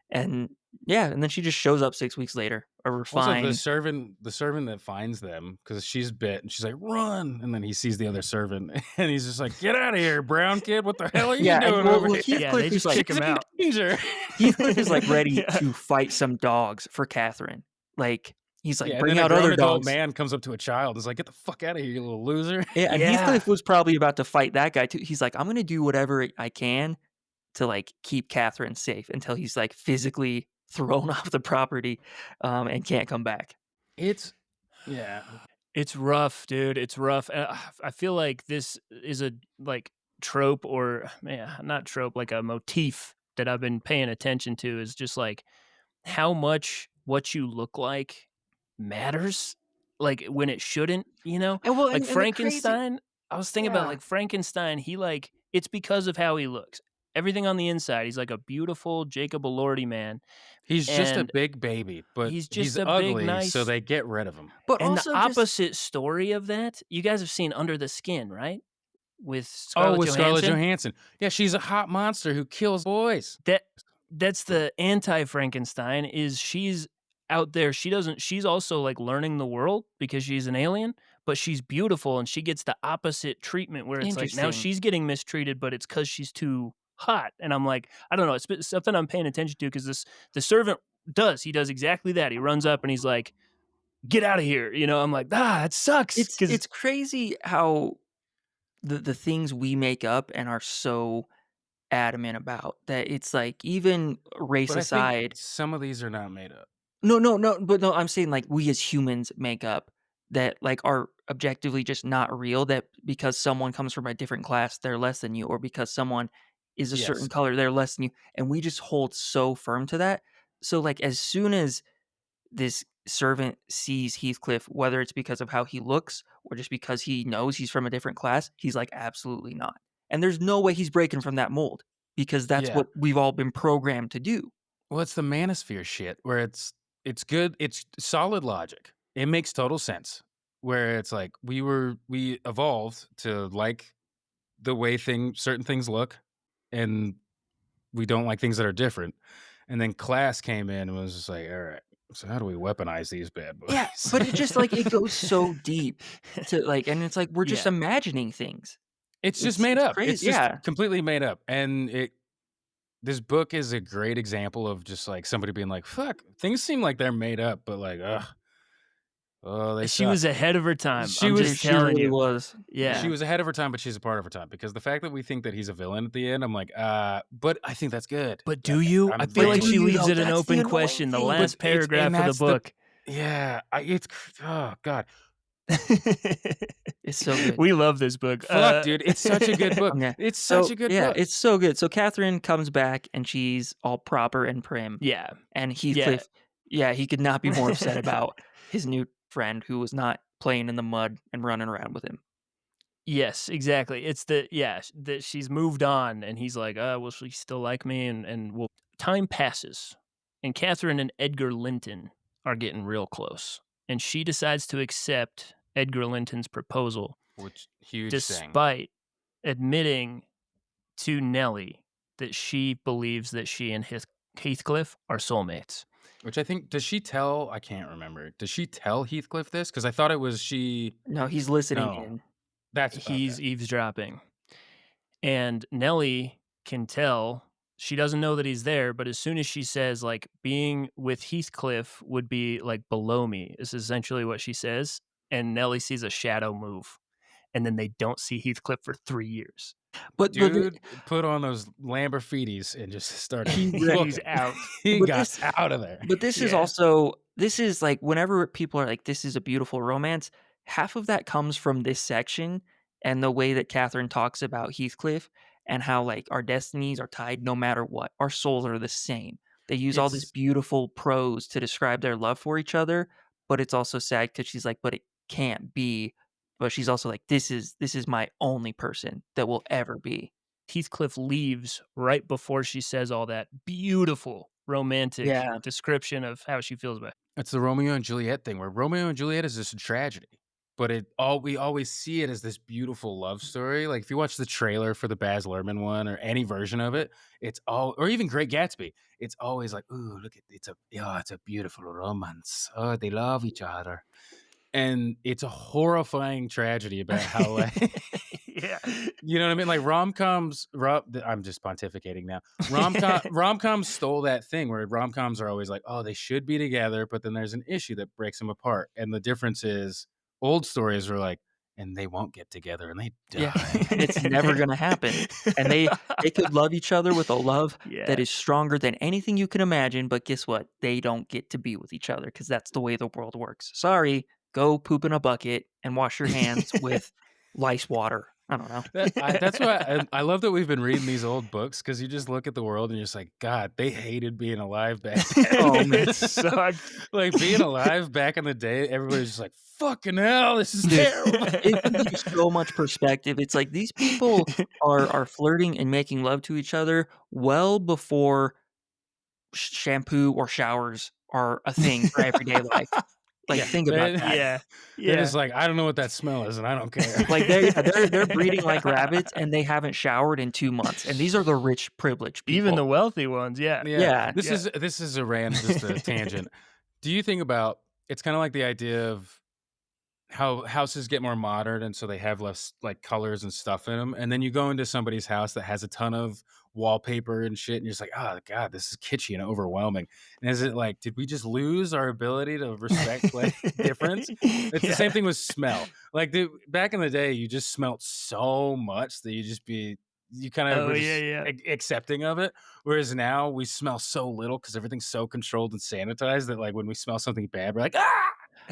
And yeah, and then she just shows up 6 weeks later, a Also, refined. the servant that finds them because she's bit, and she's like, run, and then he sees the other servant, and he's just like, get out of here, brown kid! What the hell are you Yeah, and doing well, over here? Heathcliff Yeah, they is just like, kick him out. Danger. Heathcliff is like ready Yeah. to fight some dogs for Catherine. Like he's like, Yeah, and bring then out a grown other adult dogs. man comes up to a child, is like, get the fuck out of here, you little loser. Yeah, and Yeah. Heathcliff was probably about to fight that guy too. He's like, I'm gonna do whatever I can to like keep Catherine safe until he's like physically thrown off the property and can't come back. It's It's rough, dude. It's rough. I feel like this is a like trope or not trope, like a motif that I've been paying attention to is just like how much what you look like matters, like when it shouldn't, you know? And well, Like and the Frankenstein, I was thinking about Yeah. like Frankenstein, he like it's because of how he looks. Everything on the inside, he's like a beautiful Jacob Elordi man. he's just a And big baby, but he's he's just a big, ugly, nice- so they get rid of him. but And also the just- opposite story of that, you guys have seen Under the Skin, right? With Scarlett Scarlett Johansson. Johansson. Yeah, she's a hot monster who kills boys. That's the anti-Frankenstein is she's out there. She's also like learning the world because she's an alien, but she's beautiful and she gets the opposite treatment where it's like now Interesting. she's getting mistreated, but it's because she's too hot. And I'm like, I don't know. It's something I'm paying attention to because the servant he does exactly that. He runs up and he's like, get out of here. You know, I'm like, that sucks. it's crazy how the things we make up and are so adamant about that it's like even race But I aside. think some of these are not made up. No, but no, I'm saying like we as humans make up that like are objectively just not real, that because someone comes from a different class, they're less than you, or because someone is a certain Yes. color, they're less than you. And we just hold so firm to that. So like as soon as this servant sees Heathcliff, whether it's because of how he looks or just because he knows he's from a different class, he's like, absolutely not. And there's no way he's breaking from that mold because that's Yeah. what we've all been programmed to do. Well, it's the manosphere shit where it's good. It's solid logic. It makes total sense. Where it's like we evolved to like the way certain things look, and we don't like things that are different. And then class came in and was just like, all right, so how do we weaponize these bad boys? Yeah, but it just like it goes so deep to like, and it's like we're just Yeah. imagining things. It's just It's- made it's up. crazy, It's just yeah. completely made up. And this book is a great example of just like somebody being like, fuck, things seem like they're made up, but like, they she suck. was ahead of her time. She I'm was- just She telling really you. was. Yeah. She was ahead of her time, but she's a part of her time because the fact that we think that he's a villain at the end, I'm like, but I think that's good. But do you? I'm I feel like very- she Do you, leaves though? it an That's the open annoying question. The thing. last But it's- paragraph and of that's the the- book. Yeah, oh god, It's so good. We love this book. fuck, dude, it's such a good book. Okay. It's such a good Oh, yeah, book. it's so good. So Catherine comes back and she's all proper and prim. Yeah. And Heathcliff, he could not be more upset about his new friend who was not playing in the mud and running around with him. Yes, exactly. It's that she's moved on, and he's like, will she still like me? And well, time passes, and Catherine and Edgar Linton are getting real close, and she decides to accept Edgar Linton's proposal, Which huge thing. despite admitting to Nellie that she believes that she and Heathcliff are soulmates. Which I think, does she tell? I can't remember. Does she tell Heathcliff this? Because I thought it was she. No, he's listening No. in. He's okay. eavesdropping. And Nellie can tell, she doesn't know that he's there, but as soon as she says, like, being with Heathcliff would be like below me, is essentially what she says. And Nellie sees a shadow move. And then they don't see Heathcliff for 3 years. But Dude put on those Lamborghinis and just started. He's out. He But got out of there. But this is also, this is like, whenever people are like, this is a beautiful romance, half of that comes from this section and the way that Catherine talks about Heathcliff and how like our destinies are tied no matter what. Our souls are the same. They use all this beautiful prose to describe their love for each other, but it's also sad because she's like, but it can't be. But she's also like, this is my only person that will ever be. Heathcliff leaves right before she says all that beautiful romantic description of how she feels about it. It's the Romeo and Juliet thing, where Romeo and Juliet is just a tragedy, but we always see it as this beautiful love story. Like if you watch the trailer for the Baz Luhrmann one or any version of it, or even Great Gatsby, it's always like, ooh, look at it's a beautiful romance. Oh, they love each other. And it's a horrifying tragedy about how, like, you know what I mean? Like rom-coms, I'm just pontificating now. Rom-coms stole that thing where rom-coms are always like, oh, they should be together, but then there's an issue that breaks them apart. And the difference is old stories are like, and they won't get together and they die. Yeah, it's never going to happen. And they could love each other with a love that is stronger than anything you can imagine. But guess what? They don't get to be with each other because that's the way the world works. Sorry. Go poop in a bucket and wash your hands with lice water. I don't know. That's why I love that we've been reading these old books, because you just look at the world and you're just like, God, they hated being alive back then. Oh, man, it sucked. Like being alive back in the day, everybody's just like, fucking hell, this is terrible. It gives you so much perspective. It's like these people are flirting and making love to each other well before shampoo or showers are a thing for everyday life. Like, think about that. Yeah. They're just like, I don't know what that smell is, and I don't care. Like, they're breeding like rabbits, and they haven't showered in 2 months. And these are the rich, privileged people. Even the wealthy ones, Yeah. This is just a tangent. Do you think about, it's kind of like the idea of how houses get more modern, and so they have less like colors and stuff in them, and then you go into somebody's house that has a ton of wallpaper and shit, and you're just like, oh God, this is kitschy and overwhelming. And is it like, did we just lose our ability to respect like difference? It's the same thing with smell. Like back in the day, you just smelled so much that you kind of accepting of it. Whereas now we smell so little because everything's so controlled and sanitized that like when we smell something bad, we're like, ah.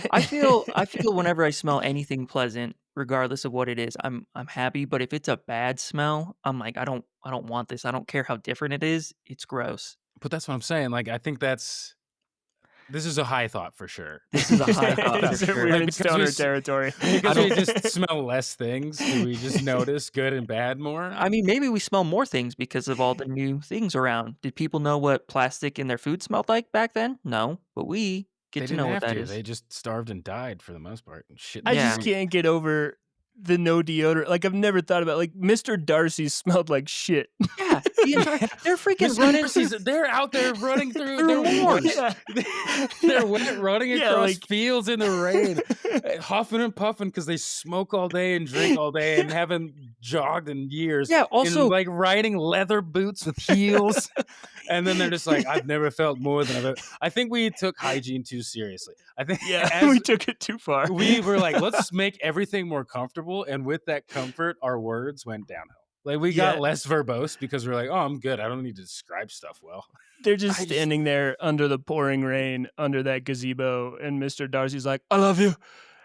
I feel whenever I smell anything pleasant, regardless of what it is, I'm happy. But if it's a bad smell, I'm like, I don't want this. I don't care how different it is. It's gross. But that's what I'm saying. Like, I think this is a high thought for sure. This is a high thought for sure. We're in stoner territory. Because we just smell less things. Do we just notice good and bad more? I mean, maybe we smell more things because of all the new things around. Did people know what plastic in their food smelled like back then? No, but we get to know what that is. They just starved and died for the most part. Shit. I just can't get over the no deodorant. Like, I've never thought about, like, Mr. Darcy smelled like shit. Yeah, they're freaking running. They're out there running through their woods. They're running across fields in the rain, huffing and puffing because they smoke all day and drink all day and haven't jogged in years. Yeah, also like riding leather boots with heels. And then they're just like, I've never felt more than I've ever. I think we took hygiene too seriously. I think we took it too far. We were like, let's make everything more comfortable. And with that comfort, our words went downhill. Like we got less verbose because we're like, oh, I'm good. I don't need to describe stuff well. They're just standing there under the pouring rain, under that gazebo. And Mr. Darcy's like, I love you.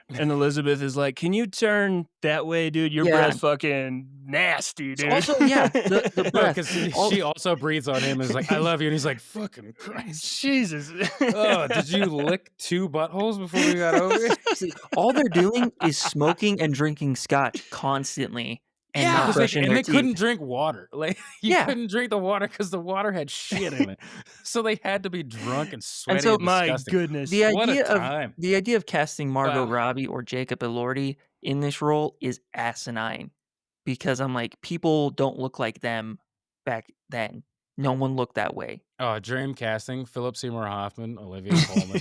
And Elizabeth is like, "Can you turn that way, dude? Your breath fucking nasty, dude." Also, the No, breath. because she also breathes on him and is like, "I love you," and he's like, "Fucking Christ, Jesus. oh, did you lick 2 buttholes before we got over here?" See, all they're doing is smoking and drinking scotch constantly and not Because brushing they their teeth. couldn't drink water. Like you Yeah. couldn't drink the water because the water had shit in it. So they had to be drunk and sweaty so- and My disgusting. goodness. The What a idea time. of casting Margot Wow. Robbie or Jacob Elordi in this role is asinine because I'm like, people don't look like them back then. No one looked that way. Oh, dream casting: Philip Seymour Hoffman, Olivia Colman.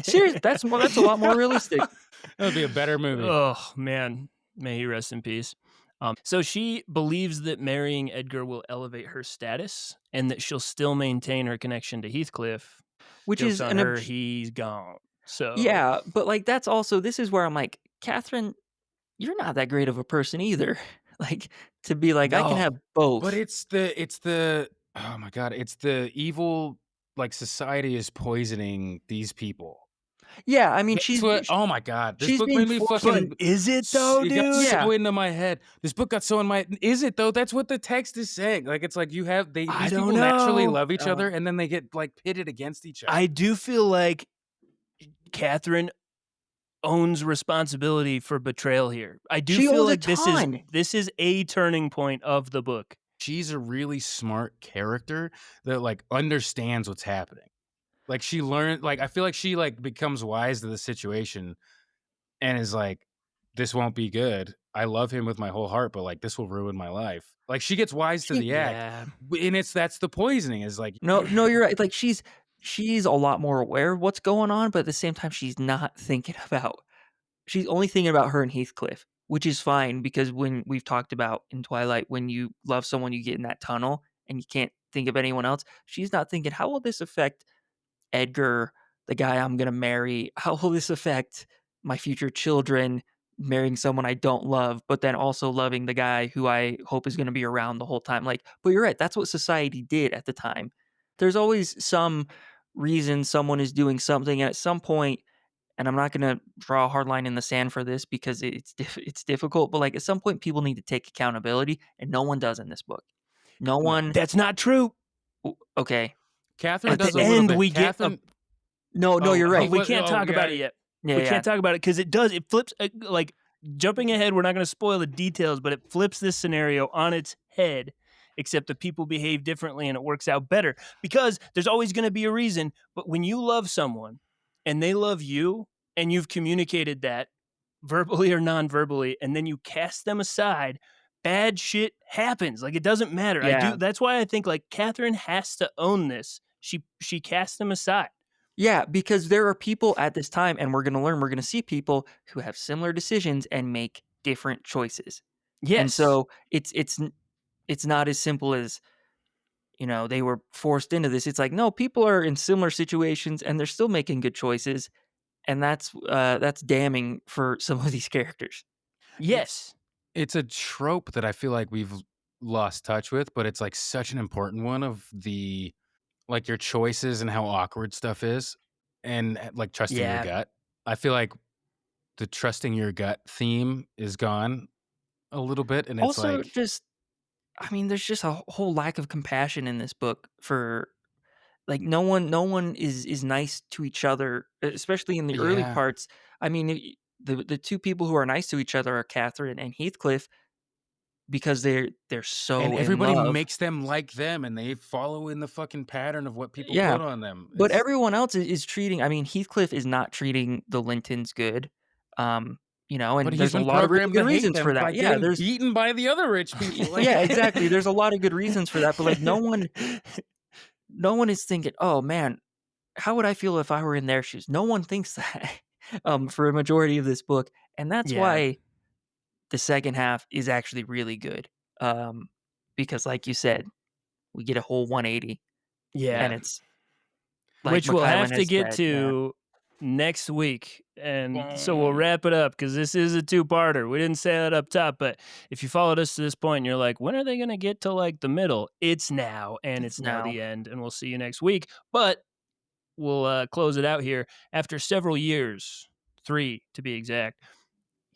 Seriously, that's a lot more realistic. That would be a better movie. Oh, man. May he rest in peace. So she believes that marrying Edgar will elevate her status and that she'll still maintain her connection to Heathcliff. Which Joke's is on her, he's gone. So yeah, but like that's also this is where I'm like, Catherine, you're not that great of a person either. Like to be like, I can No. have both. But it's the oh my god, it's the evil, like, society is poisoning these people. Yeah, I mean, That's what, oh my god, this she's book being made me forced fucking. But is it though, It got dude? Yeah. so into my head. This book got so in my. Is it though? That's what the text is saying. Like it's like you have I these don't people naturally know. love each other, and then they get like pitted against each other. I do feel like Catherine owns responsibility for betrayal here. I do She feel owns a like ton. this is a turning point of the book. She's a really smart character that like understands what's happening. Like she learned. Like I feel like she like becomes wise to the situation, and is like, "This won't be good. I love him with my whole heart, but like this will ruin my life." Like she gets wise to the act, and that's the poisoning. Is like No, you're right. Like she's a lot more aware of what's going on, but at the same time, she's not thinking about. She's only thinking about her and Heathcliff, which is fine because when we've talked about in Twilight, when you love someone, you get in that tunnel and you can't think of anyone else. She's not thinking, how will this affect Edgar, the guy I'm gonna marry? How will this affect my future children? Marrying someone I don't love, but then also loving the guy who I hope is going to be around the whole time. Like, but you're right. That's what society did at the time. There's always some reason someone is doing something, and at some point, and I'm not going to draw a hard line in the sand for this because it's difficult. But like at some point, people need to take accountability, and no one does in this book. No one. That's not true. Okay. Catherine At does the a little end, bit. we get Catherine, No, you're right. We can't talk about it yet. Yeah, We can't talk about it because it does. It flips like jumping ahead. We're not going to spoil the details, but it flips this scenario on its head. Except the people behave differently, and it works out better because there's always going to be a reason. But when you love someone and they love you, and you've communicated that verbally or non-verbally, and then you cast them aside, bad shit happens. Like it doesn't matter. Yeah. That's why I think like Catherine has to own this. She cast them aside. Yeah, because there are people at this time, and we're going to see people who have similar decisions and make different choices. Yes. And so it's not as simple as, they were forced into this. It's like, no, people are in similar situations and they're still making good choices. And that's damning for some of these characters. Yes. it's a trope that I feel like we've lost touch with, but it's like such an important one of the like your choices and how awkward stuff is, and like trusting your Yeah. gut. I feel like the trusting your gut theme is gone a little bit, and it's Also, like there's just a whole lack of compassion in this book for like no one is nice to each other, especially in the early Yeah. parts. I mean, the two people who are nice to each other are Catherine and Heathcliff because they're so and in everybody love. makes them like them, and they follow in the fucking pattern of what people Yeah, put on them. but It's- everyone else is treating. I mean, Heathcliff is not treating the Lintons good. And but he's there's a been lot of really programmed good to hate reasons them for by that. Yeah, getting there's beaten by the other rich people. Like- yeah, exactly. There's a lot of good reasons for that, but like no one is thinking, oh man, how would I feel if I were in their shoes? No one thinks that for a majority of this book, and that's Yeah. why the second half is actually really good. Because like you said, we get a whole 180, Yeah. and it's like which we'll Mikhailin have to has get said, yeah. to next week. And so we'll wrap it up because this is a two-parter. We didn't say that up top, but if you followed us to this point and you're like, when are they going to get to like the middle? It's now, and it's now the end, and we'll see you next week. But we'll close it out here. After several years, 3 to be exact,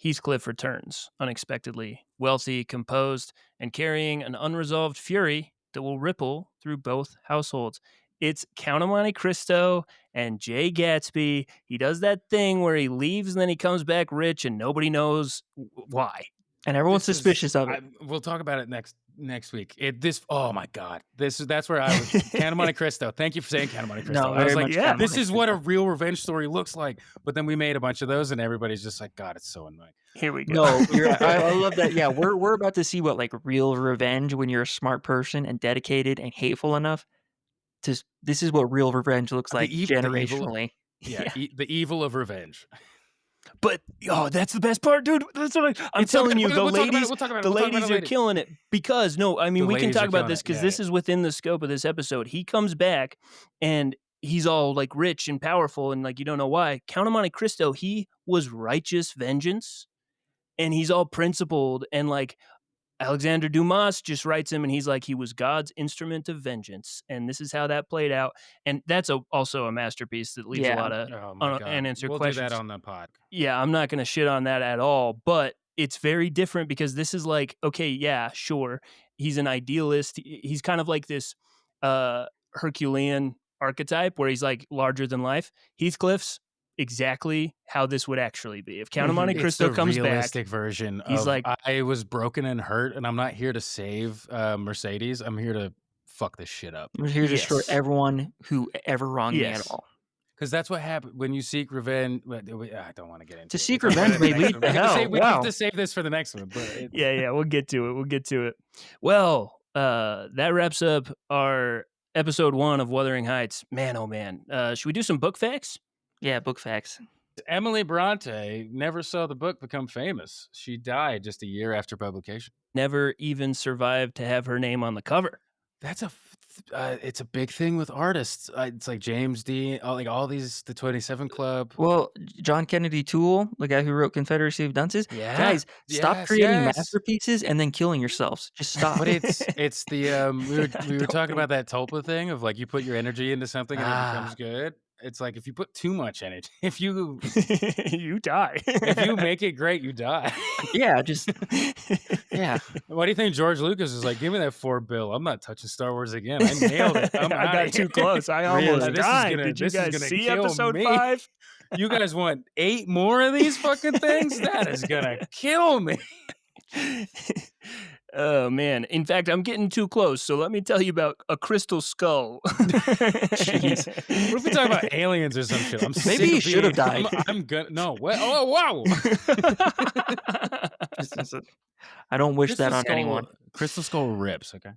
Heathcliff returns unexpectedly, wealthy, composed, and carrying an unresolved fury that will ripple through both households. It's Count of Monte Cristo and Jay Gatsby. He does that thing where he leaves and then he comes back rich and nobody knows why. And everyone's suspicious of it. We'll talk about it next week. Oh my God. That's where I was. Count of Monte Cristo. Thank you for saying Count of Monte Cristo. No, I was very like, much Count of this Monte is what a real revenge story looks like. But then we made a bunch of those and everybody's just like, God, it's so annoying. Here we go. No, I love that. Yeah, we're about to see what like real revenge when you're a smart person and dedicated and hateful enough. This is what real revenge looks like generationally. The evil of revenge. But that's the best part, dude. That's what I'm telling you. The ladies are killing it because we can talk about this because this is within the scope of this episode. He comes back and he's all like rich and powerful and like you don't know why. Count of Monte Cristo, he was righteous vengeance, and he's all principled and like. Alexander Dumas just writes him and he's like, he was God's instrument of vengeance. And this is how that played out. And that's also a masterpiece that leaves a lot of unanswered questions. We'll do that on the pod. Yeah, I'm not going to shit on that at all. But it's very different because this is like, okay, yeah, sure. He's an idealist. He's kind of like this Herculean archetype where he's like larger than life. Heathcliff's exactly how this would actually be. If Count of Monte Cristo comes back, realistic version. He's like, I was broken and hurt, and I'm not here to save Mercedes. I'm here to fuck this shit up. I'm here to destroy everyone who ever wronged me at all. Because that's what happened when you seek revenge. I don't want to get into to seek revenge may lead to hell. We have to save this for the next one. But we'll get to it. Well, that wraps up our episode 1 of Wuthering Heights. Man, oh man. Should we do some book facts? Yeah, book facts. Emily Bronte never saw the book become famous. She died just a year after publication. Never even survived to have her name on the cover. That's it's a big thing with artists. It's like James Dean, all these, the 27 Club. Well, John Kennedy Toole, the guy who wrote Confederacy of Dunces. Yeah. Guys, stop creating masterpieces and then killing yourselves. Just stop. But it's the we were talking about that Tulpa thing of like you put your energy into something and it becomes good. It's like if you put too much energy, if you you die. If you make it great, you die. Yeah, Why do you think George Lucas is like, give me that $4 billion? I'm not touching Star Wars again. I nailed it. I got too close. I almost died. Did you guys see episode 5? You guys want 8 more of these fucking things? That is gonna kill me. Oh man! In fact, I'm getting too close. So let me tell you about a crystal skull. Jeez, what if we talk about aliens or some shit? Maybe he should have died. I'm gonna What? Oh wow! I don't wish that on anyone. Crystal skull rips. Okay.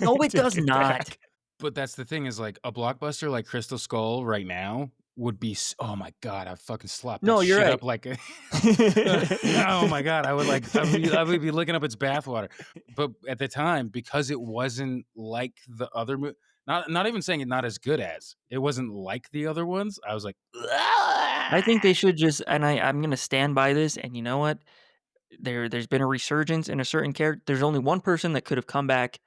No, it does not. But that's the thing is like a blockbuster like Crystal Skull right now would be, oh my God, I fucking slapped that you're shit right. up like oh my God, I would be looking up its bathwater. But at the time, because it wasn't like the other movie, not even saying it not as good as, it wasn't like the other ones, I was like, I think they should just, and I'm going to stand by this, and you know what? There's been a resurgence in a certain character. There's only one person that could have come back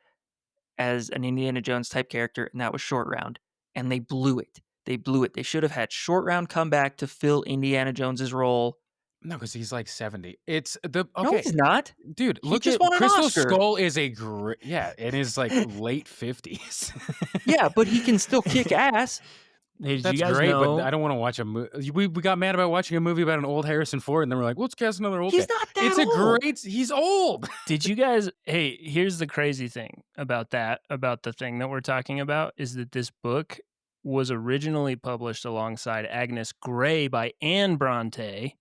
as an Indiana Jones type character, and that was Short Round. And they blew it. They should have had Short Round come back to fill Indiana Jones's role. No, because he's like 70. It's the okay. No, he's not, dude. He look just at won an Crystal Oscar. Skull is a great, in his like late 50s. Yeah, but he can still kick ass. Hey, That's great, but I don't want to watch a movie. We got mad about watching a movie about an old Harrison Ford, and then we're like, let's cast another old guy. He's not that old. He's old. Did you guys, here's the crazy thing about the thing that we're talking about, is that this book was originally published alongside Agnes Grey by Anne Bronte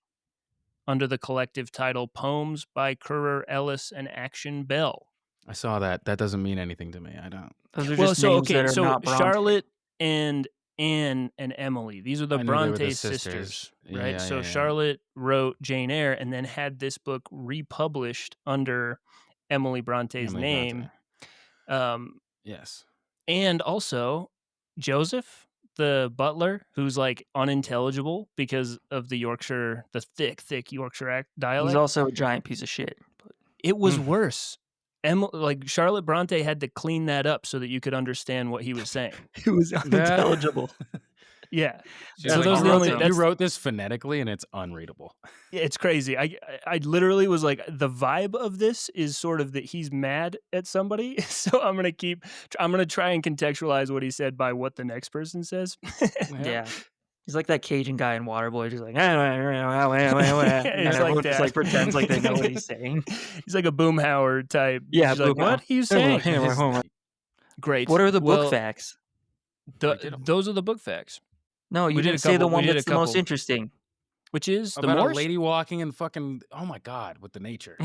under the collective title Poems by Currer Ellis and Action Bell. I saw that. That doesn't mean anything to me. I don't. Those are just names that are not Bronte. Charlotte and Anne and Emily. These are the Bronte sisters, right? Yeah, so Charlotte wrote Jane Eyre and then had this book republished under Emily Bronte's name. Yes. And also Joseph, the butler, who's like unintelligible because of the Yorkshire, the thick Yorkshire dialect. He's also a giant piece of shit. It was worse. Charlotte Bronte had to clean that up so that you could understand what he was saying. It was unintelligible. Yeah. She's So like, those are the only. you wrote this phonetically and it's unreadable. Yeah, it's crazy. I literally was like, the vibe of this is sort of that he's mad at somebody. So I'm gonna try and contextualize what he said by what the next person says. Yeah. He's like that Cajun guy in Waterboy, just like, He's and like everyone just that. like pretends like they know what he's saying. He's like a Boomhauer type. Yeah, He's like, what are you saying? Great. What are the Well, book facts? Those are the book facts. No, you We did didn't a say the couple- we one did a that's the most couple. interesting. Which is the about a Moors? lady walking in fucking, oh my God, with the nature.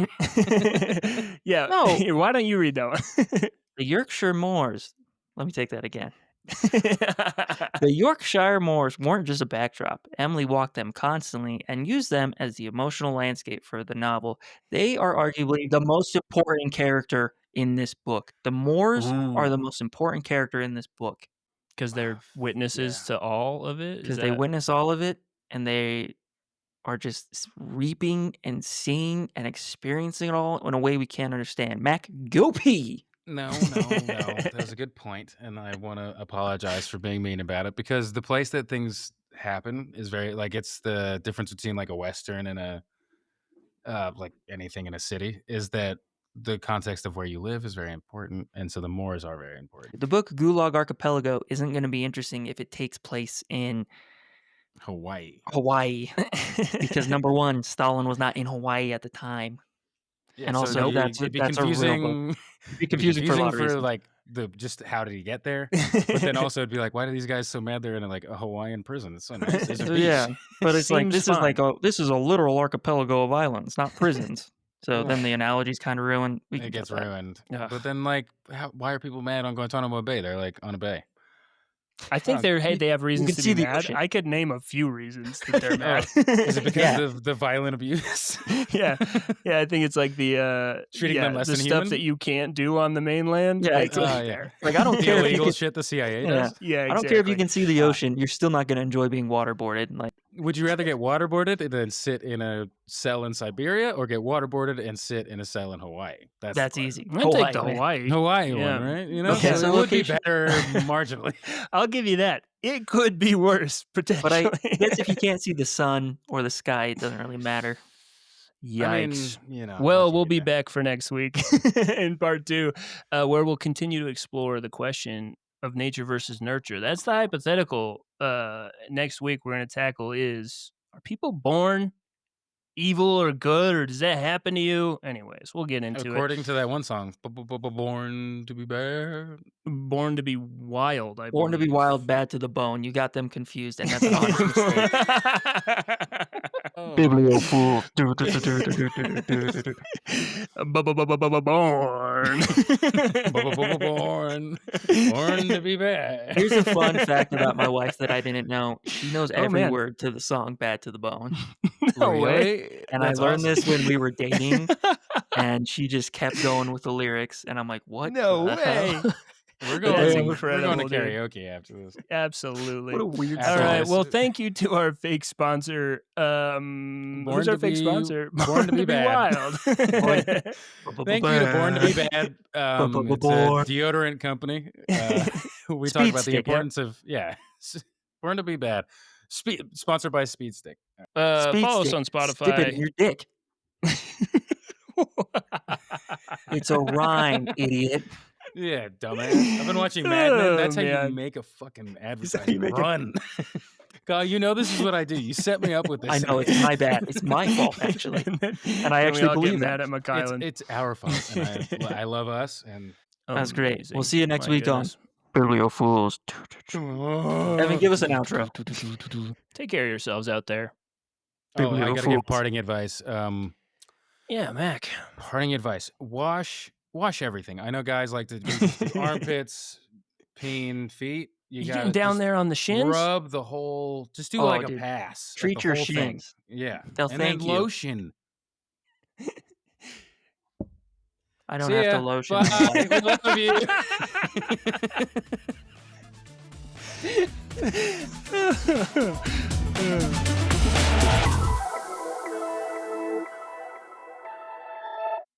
Yeah. No. Here, why don't you read that one? The Yorkshire moors. Let me take that again. The Yorkshire moors weren't just a backdrop. Emily walked them constantly and used them as the emotional landscape for the novel. They are arguably the most important character in this book. The moors are the most important character in this book. Because they're witnesses to all of it? Because they witness all of it, and they are just reaping and seeing and experiencing it all in a way we can't understand. Mac, go pee! No. That was a good point, and I want to apologize for being mean about it, because the place that things happen is very, like, it's the difference between like a Western and a like anything in a city, is that the context of where you live is very important, and so the moors are very important. The book Gulag Archipelago isn't going to be interesting if it takes place in Hawaii, because number one, Stalin was not in Hawaii at the time. Yeah, and so also it'd be that's a real confusing. book. It'd be confusing for a lot of reasons. like just how did he get there? But then also it'd be like, why are these guys so mad they're in like a Hawaiian prison? It's so nice. There's a beach. Yeah, but it's like Seems this is a literal archipelago of islands, not prisons. So then the analogy's kind of ruined. It gets ruined. Yeah. But then like, why are people mad on Guantanamo Bay? They're like on a bay. I think they have reasons can to see be the mad. ocean. I could name a few reasons that they're mad. Is it because of the violent abuse? Yeah. I think it's like the treating them less the than stuff human? that you can't do on the mainland. Yeah, Like, exactly. Like I don't The care if you illegal can, shit the CIA yeah. does. Yeah, I don't care if you can see the ocean. You're still not going to enjoy being waterboarded. Like Would you rather get waterboarded and then sit in a cell in Siberia, or get waterboarded and sit in a cell in Hawaii? that's the question. easy. I'm gonna take the Hawaii. Hawaii Yeah. one, right? You know, Okay, so so it would be location. better marginally. I'll give you that. It could be worse, potentially. But I guess if you can't see the sun or the sky, it doesn't really matter. Yikes. I mean, you know. Well, what we'll you be do. back for next week in part 2, where we'll continue to explore the question of nature versus nurture. That's the hypothetical next week we're going to tackle is, are people born evil or good, or does that happen to you? Anyways, we'll get into According to that one song, Born to be Bad. it. Born to be wild, I Born to be believe. wild, bad to the bone. You got them confused, and that's an honest mistake. Oh. Bibliophools. Born to be bad. Here's a fun fact about my wife that I didn't know. She knows every man. word to the song "Bad to the Bone," No Really? way. and That's I learned awesome. this when we were dating. And she just kept going with the lyrics, and I'm like, "What? No the way. hell?" We're That's going to incredible, dude. karaoke after this. Absolutely. What a weird All After song. right. this. Well, thank you to our fake sponsor. Who's to our fake be- sponsor? Born to be bad. wild. Thank you to Born to be Bad. It's a deodorant company. We talk Speed about the Stick, yeah. importance of Born to be Bad. Sponsored by Speed Stick. Speed Follow us stick. on Dip it in Spotify. your dick. It's a rhyme, idiot. Yeah, dumbass. I've been watching Mad Men. That's how man. you make a fucking advertising run. Kyle, you know this is what I do. You set me up with this. I know it's my bad. It's my fault, actually. And I actually believe mad that. at McKylan. It's our fault. And I love us. And That's great. Amazing. We'll see you next My week on goodness. Bibliofools. Evan, give us an outro. Take care of yourselves out there. I gotta give Fools. parting advice. Yeah, Mac. Parting advice: wash everything. I know guys like to do the armpits, peen, feet. You gotta getting down just there on the shins? Rub the whole. Just do Oh, like dude. a pass. Treat the your whole thing. shins. Yeah. They'll and thank then you. lotion. I don't See have ya. to lotion. Bye. We love you.